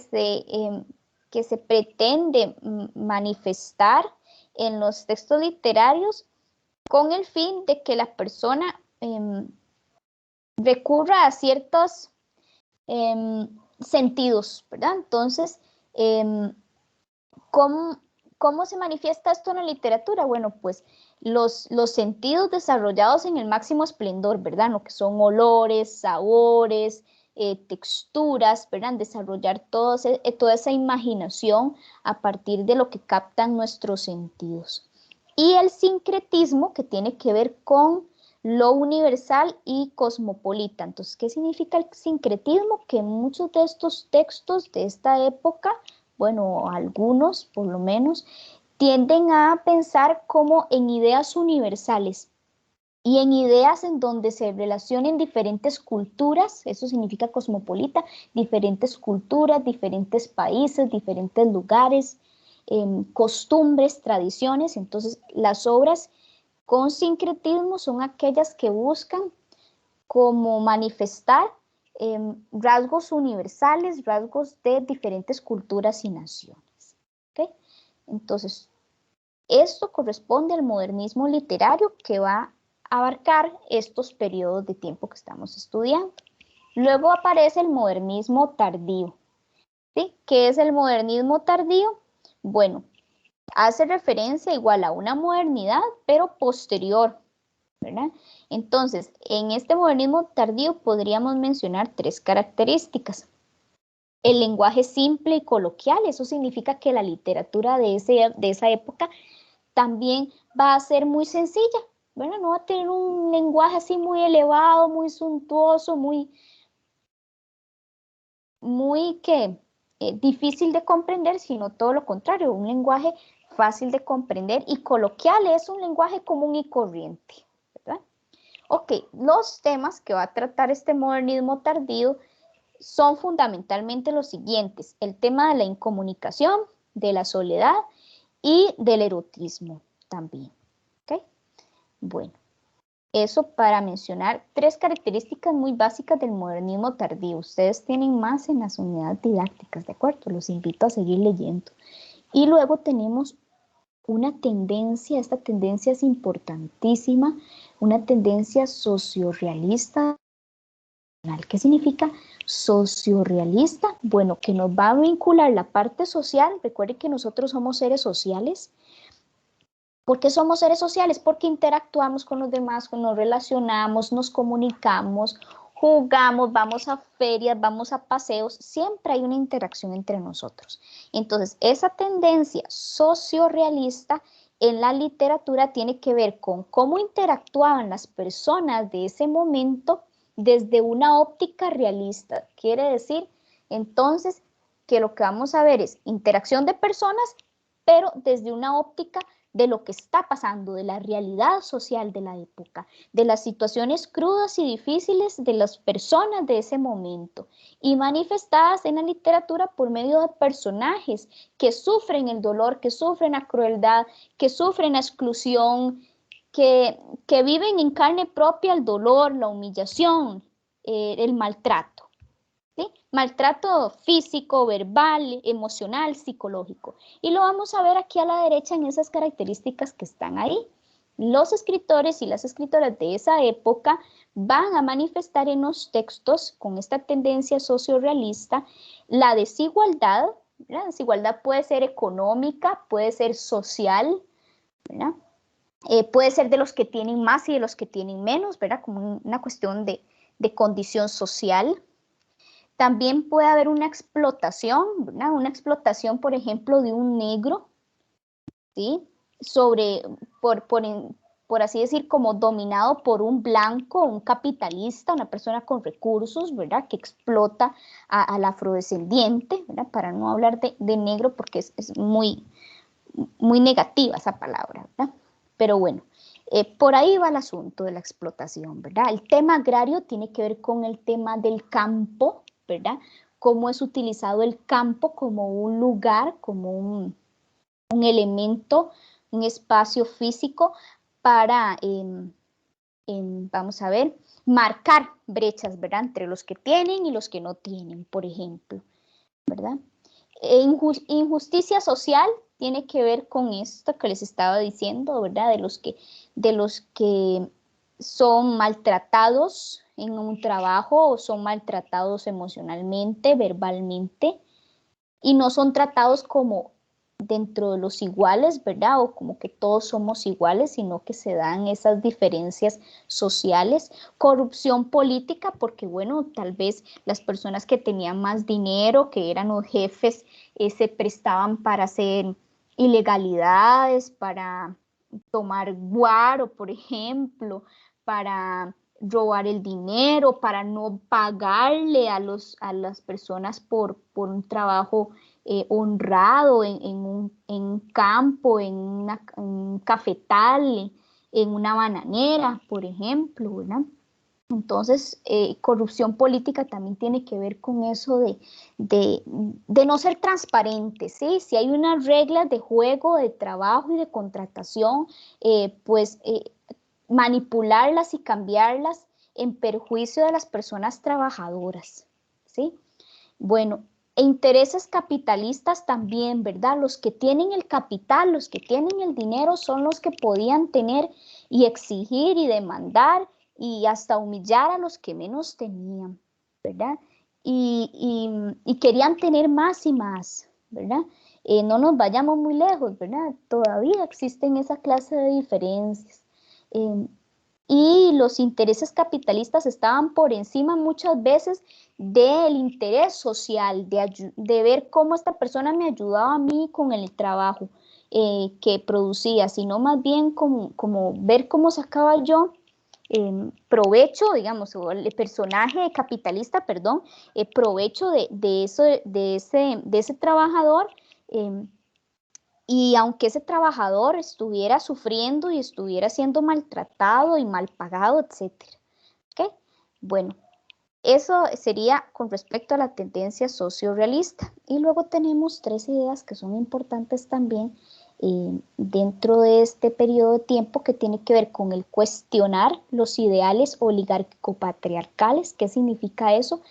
se pretende manifestar en los textos literarios con el fin de que la persona recurra a ciertos sentidos, ¿verdad? Entonces, ¿cómo se manifiesta esto en la literatura? Bueno, pues los sentidos desarrollados en el máximo esplendor, ¿verdad? Lo que son olores, sabores, texturas, ¿verdad? Desarrollar toda esa imaginación a partir de lo que captan nuestros sentidos. Y el sincretismo, que tiene que ver con lo universal y cosmopolita. Entonces, ¿qué significa el sincretismo? Que muchos de estos textos de esta época, bueno, algunos por lo menos, tienden a pensar como en ideas universales y en ideas en donde se relacionen diferentes culturas, eso significa cosmopolita, diferentes culturas, diferentes países, diferentes lugares, costumbres, tradiciones. Entonces, las obras con sincretismo son aquellas que buscan como manifestar rasgos universales, rasgos de diferentes culturas y naciones. ¿Okay? Entonces, esto corresponde al modernismo literario que va a abarcar estos periodos de tiempo que estamos estudiando. Luego aparece el modernismo tardío. ¿Sí? ¿Qué es el modernismo tardío? Bueno, hace referencia igual a una modernidad, pero posterior, ¿verdad? Entonces, en este modernismo tardío podríamos mencionar 3 características. El lenguaje simple y coloquial, eso significa que la literatura de esa época también va a ser muy sencilla, ¿verdad? No va a tener un lenguaje así muy elevado, muy suntuoso, muy difícil de comprender, sino todo lo contrario, un lenguaje fácil de comprender y coloquial, es un lenguaje común y corriente, ¿verdad? Ok, los temas que va a tratar este modernismo tardío son fundamentalmente los siguientes: el tema de la incomunicación, de la soledad y del erotismo también. ¿Ok? Bueno, eso para mencionar 3 características muy básicas del modernismo tardío. Ustedes tienen más en las unidades didácticas, ¿de acuerdo? Los invito a seguir leyendo. Y luego tenemos una tendencia, esta tendencia es importantísima, una tendencia sociorrealista. ¿Qué significa sociorrealista? Bueno, que nos va a vincular la parte social. Recuerden que nosotros somos seres sociales. ¿Por qué somos seres sociales? Porque interactuamos con los demás, nos relacionamos, nos comunicamos, jugamos, vamos a ferias, vamos a paseos, siempre hay una interacción entre nosotros. Entonces, esa tendencia sociorrealista en la literatura tiene que ver con cómo interactuaban las personas de ese momento desde una óptica realista. Quiere decir, entonces, que lo que vamos a ver es interacción de personas, pero desde una óptica de lo que está pasando, de la realidad social de la época, de las situaciones crudas y difíciles de las personas de ese momento, y manifestadas en la literatura por medio de personajes que sufren el dolor, que sufren la crueldad, que sufren la exclusión, que viven en carne propia el dolor, la humillación, el maltrato. ¿Sí? Maltrato físico, verbal, emocional, psicológico. Y lo vamos a ver aquí a la derecha en esas características que están ahí. Los escritores y las escritoras de esa época van a manifestar en los textos con esta tendencia sociorrealista la desigualdad. La desigualdad puede ser económica, puede ser social, ¿verdad? Puede ser de los que tienen más y de los que tienen menos, ¿verdad? Como una cuestión de condición social. También puede haber una explotación, ¿verdad? Una explotación, por ejemplo, de un negro, ¿sí? Por así decir, como dominado por un blanco, un capitalista, una persona con recursos, ¿verdad? Que explota al afrodescendiente, ¿verdad? Para no hablar de negro porque es muy, muy negativa esa palabra, ¿verdad? Pero bueno, por ahí va el asunto de la explotación, ¿verdad? El tema agrario tiene que ver con el tema del campo, ¿verdad? Cómo es utilizado el campo como un lugar, como un elemento, un espacio físico para, vamos a ver, marcar brechas, ¿verdad? Entre los que tienen y los que no tienen, por ejemplo, ¿verdad? Injusticia social tiene que ver con esto que les estaba diciendo, ¿verdad? De los que son maltratados en un trabajo o son maltratados emocionalmente, verbalmente, y no son tratados como dentro de los iguales, ¿verdad? O como que todos somos iguales, sino que se dan esas diferencias sociales. Corrupción política, porque bueno, tal vez las personas que tenían más dinero, que eran los jefes, se prestaban para hacer ilegalidades, para tomar guaro, por ejemplo, para robar el dinero, para no pagarle a las personas por un trabajo honrado en un campo, en un cafetal, en una bananera, por ejemplo, ¿verdad? Entonces, corrupción política también tiene que ver con eso de no ser transparente, ¿sí? Si hay unas reglas de juego, de trabajo y de contratación, pues manipularlas y cambiarlas en perjuicio de las personas trabajadoras, ¿sí? Bueno, intereses capitalistas también, ¿verdad? Los que tienen el capital, los que tienen el dinero son los que podían tener y exigir y demandar y hasta humillar a los que menos tenían, ¿verdad? Y querían tener más y más, ¿verdad? No nos vayamos muy lejos, ¿verdad? Todavía existen esa clase de diferencias. Y los intereses capitalistas estaban por encima muchas veces del interés social, de ver cómo esta persona me ayudaba a mí con el trabajo que producía, sino más bien como ver cómo sacaba yo provecho, digamos, o el personaje capitalista, perdón, provecho de ese trabajador y aunque ese trabajador estuviera sufriendo y estuviera siendo maltratado y mal pagado, etcétera. ¿Ok? Bueno, eso sería con respecto a la tendencia sociorealista. Y luego tenemos 3 ideas que son importantes también dentro de este periodo de tiempo, que tiene que ver con el cuestionar los ideales oligárquico-patriarcales. ¿Qué significa eso?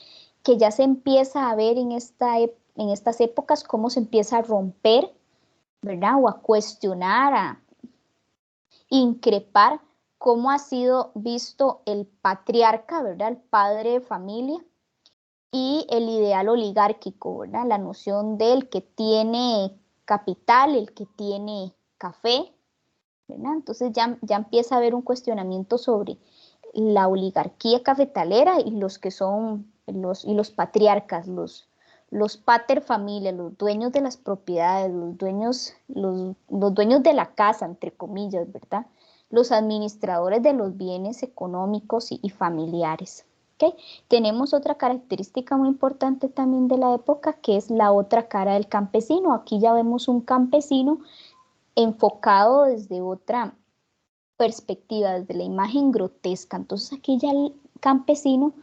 Que ya se empieza a ver en estas épocas cómo se empieza a romper, ¿verdad? O a cuestionar, a increpar cómo ha sido visto el patriarca, ¿verdad? El padre de familia, y el ideal oligárquico, ¿verdad? La noción del que tiene capital, el que tiene café, ¿verdad? Entonces ya empieza a haber un cuestionamiento sobre la oligarquía cafetalera y los que son los patriarcas, los pater familia, los dueños de las propiedades, los dueños de la casa, entre comillas, ¿verdad? Los administradores de los bienes económicos y familiares. ¿Okay? Tenemos otra característica muy importante también de la época, que es la otra cara del campesino. Aquí ya vemos un campesino enfocado desde otra perspectiva, desde la imagen grotesca. Entonces aquí ya el campesino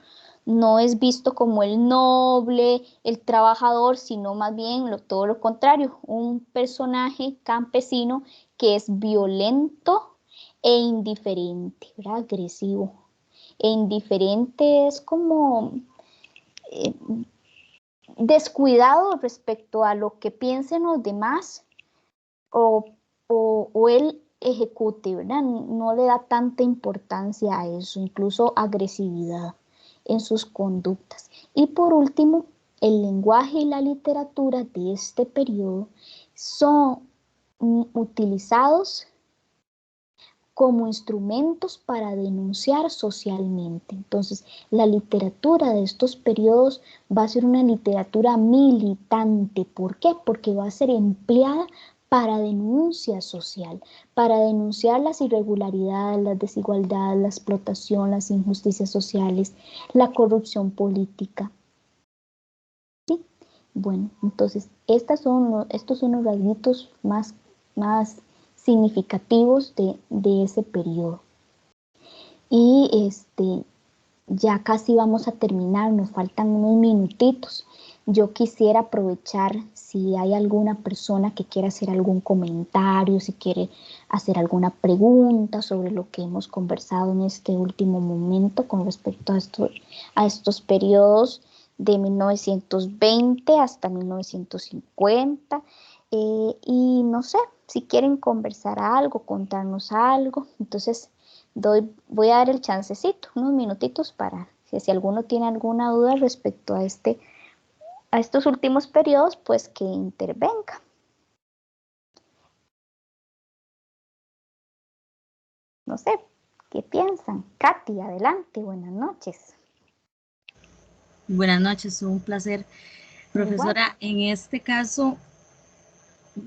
no es visto como el noble, el trabajador, sino más bien todo lo contrario, un personaje campesino que es violento e indiferente, ¿verdad? Agresivo. E indiferente es como descuidado respecto a lo que piensen los demás o él ejecute, ¿verdad? No le da tanta importancia a eso, incluso agresividad en sus conductas. Y por último, el lenguaje y la literatura de este periodo son utilizados como instrumentos para denunciar socialmente. Entonces, la literatura de estos periodos va a ser una literatura militante. ¿Por qué? Porque va a ser empleada para denuncia social, para denunciar las irregularidades, las desigualdades, la explotación, las injusticias sociales, la corrupción política. ¿Sí? Bueno, entonces, estos son los rasguitos más significativos de ese periodo. Y ya casi vamos a terminar, nos faltan unos minutitos. Yo quisiera aprovechar si hay alguna persona que quiera hacer algún comentario, si quiere hacer alguna pregunta sobre lo que hemos conversado en este último momento con respecto a estos periodos de 1920 hasta 1950. Y no sé, si quieren conversar algo, contarnos algo, entonces voy a dar el chancecito, unos minutitos para si alguno tiene alguna duda respecto a estos últimos periodos, pues que intervenga. No sé, ¿qué piensan? Katy, adelante, buenas noches. Buenas noches, un placer. Profesora, en este caso,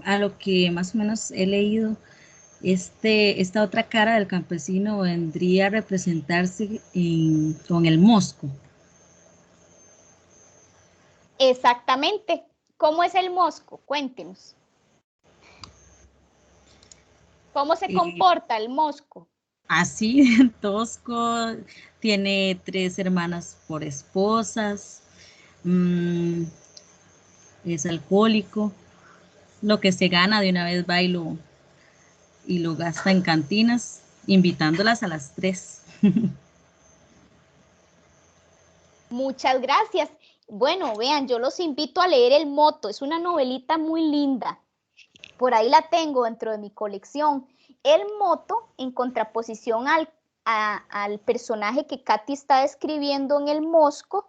a lo que más o menos he leído, esta otra cara del campesino vendría a representarse con el mosco. Exactamente. ¿Cómo es el mosco? Cuéntenos. ¿Cómo se comporta el mosco? Así, tosco, tiene 3 hermanas por esposas, es alcohólico, lo que se gana de una vez va y lo gasta en cantinas, invitándolas a las 3. Muchas gracias. Bueno, vean, yo los invito a leer El Moto, es una novelita muy linda. Por ahí la tengo dentro de mi colección. El Moto, en contraposición al personaje que Katy está describiendo en el mosco,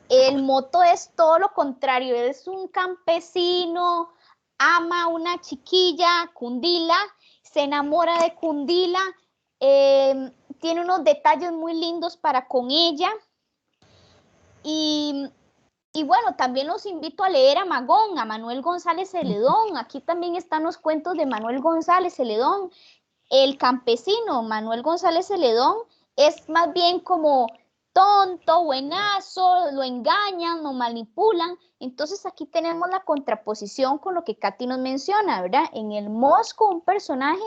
el Moto es todo lo contrario, es un campesino, ama a una chiquilla, Cundila, se enamora de Cundila, tiene unos detalles muy lindos para con ella. Y bueno, también los invito a leer a Magón, a Manuel González Celedón. Aquí también están los cuentos de Manuel González Celedón. El campesino Manuel González Celedón es más bien como tonto, buenazo, lo engañan, lo manipulan. Entonces aquí tenemos la contraposición con lo que Katy nos menciona, ¿verdad? En el Mosco, un personaje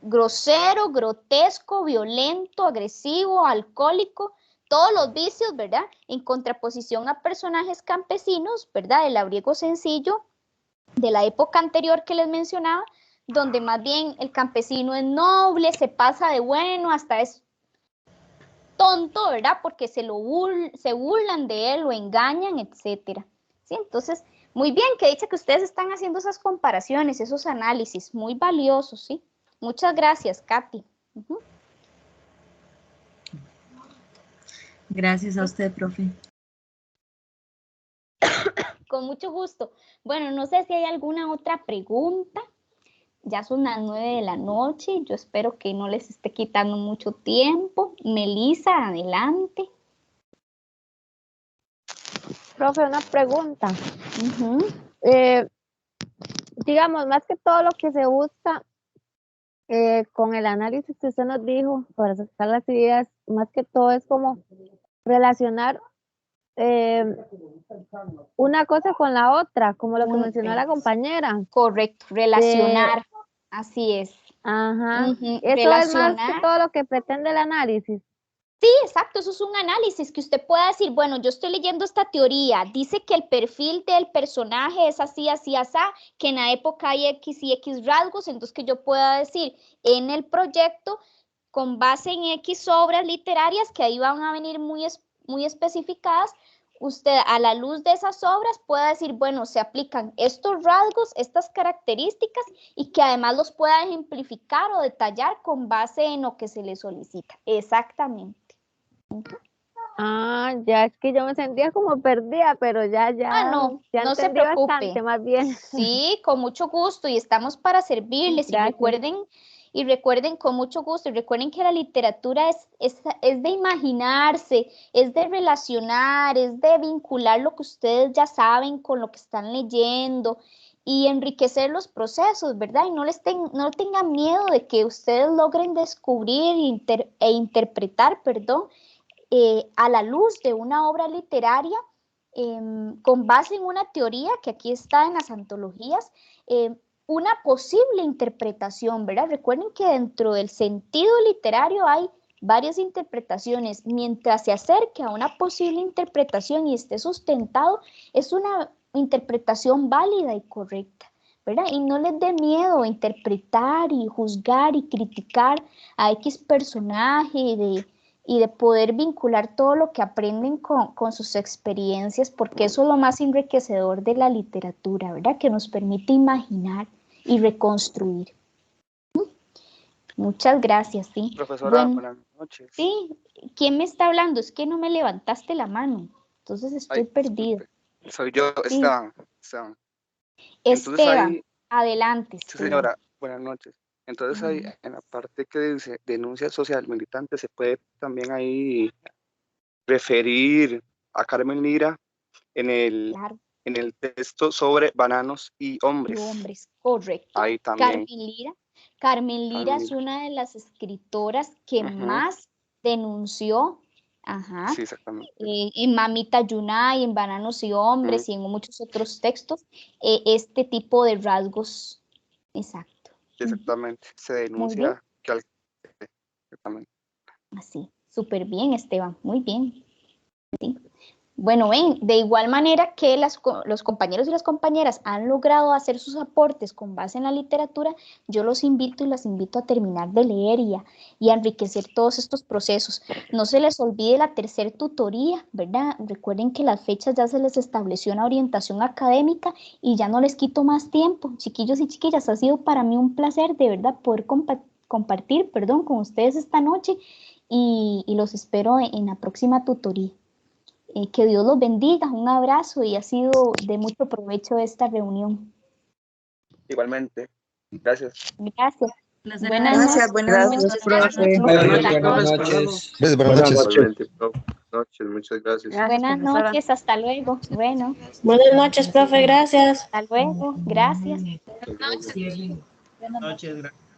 grosero, grotesco, violento, agresivo, alcohólico, todos los vicios, ¿verdad? En contraposición a personajes campesinos, ¿verdad? El labriego sencillo de la época anterior que les mencionaba, donde más bien el campesino es noble, se pasa de bueno, hasta es tonto, ¿verdad? Porque se burlan de él, lo engañan, etcétera. ¿Sí? Entonces, muy bien, que dicha que ustedes están haciendo esas comparaciones, esos análisis, muy valiosos, ¿sí? Muchas gracias, Katy. Gracias a usted, profe. Con mucho gusto. Bueno, no sé si hay alguna otra pregunta. Ya son las 9 de la noche. Yo espero que no les esté quitando mucho tiempo. Melissa, adelante. Profe, una pregunta. Digamos, más que todo lo que se busca con el análisis que usted nos dijo, para sacar las ideas, más que todo es como relacionar una cosa con la otra, como lo que mencionó la compañera. Correcto, relacionar, así es. Ajá, eso relacionar. Es más que todo lo que pretende el análisis. Sí, exacto, eso es un análisis que usted pueda decir, bueno, yo estoy leyendo esta teoría, dice que el perfil del personaje es así, así, así, que en la época hay X y X rasgos, entonces que yo pueda decir en el proyecto, con base en X obras literarias, que ahí van a venir muy especificadas, usted a la luz de esas obras pueda decir, bueno, se aplican estos rasgos, estas características, y que además los pueda ejemplificar o detallar con base en lo que se le solicita. Exactamente. Ah, ya, es que yo me sentía como perdida, pero ya no se entendí preocupe. bastante, más bien. Sí, con mucho gusto, y estamos para servirles. Y recuerden con mucho gusto, y recuerden que la literatura es de imaginarse, es de relacionar, es de vincular lo que ustedes ya saben con lo que están leyendo y enriquecer los procesos, ¿verdad? Y no tengan miedo de que ustedes logren descubrir e interpretar, a la luz de una obra literaria con base en una teoría que aquí está en las antologías, una posible interpretación, ¿verdad? Recuerden que dentro del sentido literario hay varias interpretaciones. Mientras se acerque a una posible interpretación y esté sustentado, es una interpretación válida y correcta, ¿verdad? Y no les dé miedo interpretar y juzgar y criticar a X personaje y de poder vincular todo lo que aprenden con sus experiencias, porque eso es lo más enriquecedor de la literatura, ¿verdad? Que nos permite imaginar y reconstruir. Muchas gracias, sí. Profesora, buenas noches. Sí, ¿quién me está hablando? Es que no me levantaste la mano, entonces estoy perdida. Soy yo, Sí. Esteban. Esteban, adelante. Sí, señora, buenas noches. Entonces ahí en la parte que dice denuncia social militante se puede también ahí referir a Carmen Lira en el texto sobre bananos y hombres. Correcto. Ahí también. Carmen Lira es una de las escritoras que más denunció. Sí, exactamente. En Mamita Yunay, en Bananos y Hombres y en muchos otros textos, este tipo de rasgos. Exacto. Exactamente, se denuncia que exactamente. Así, súper bien, Esteban, muy bien. Sí. Bueno, ven, de igual manera que los compañeros y las compañeras han logrado hacer sus aportes con base en la literatura, yo los invito y las invito a terminar de leer y a enriquecer todos estos procesos. No se les olvide la tercera tutoría, ¿verdad? Recuerden que las fechas ya se les estableció una orientación académica y ya no les quito más tiempo. Chiquillos y chiquillas, ha sido para mí un placer de verdad poder compartir con ustedes esta noche y los espero en la próxima tutoría. Que Dios los bendiga, un abrazo y ha sido de mucho provecho esta reunión. Igualmente, gracias. Gracias. Buenas noches. Buenas noches, profe. Buenas noches. Muchas gracias. Buenas noches, hasta luego. Bueno. Buenas noches, profe, gracias. Hasta luego, gracias. Buenas noches, gracias.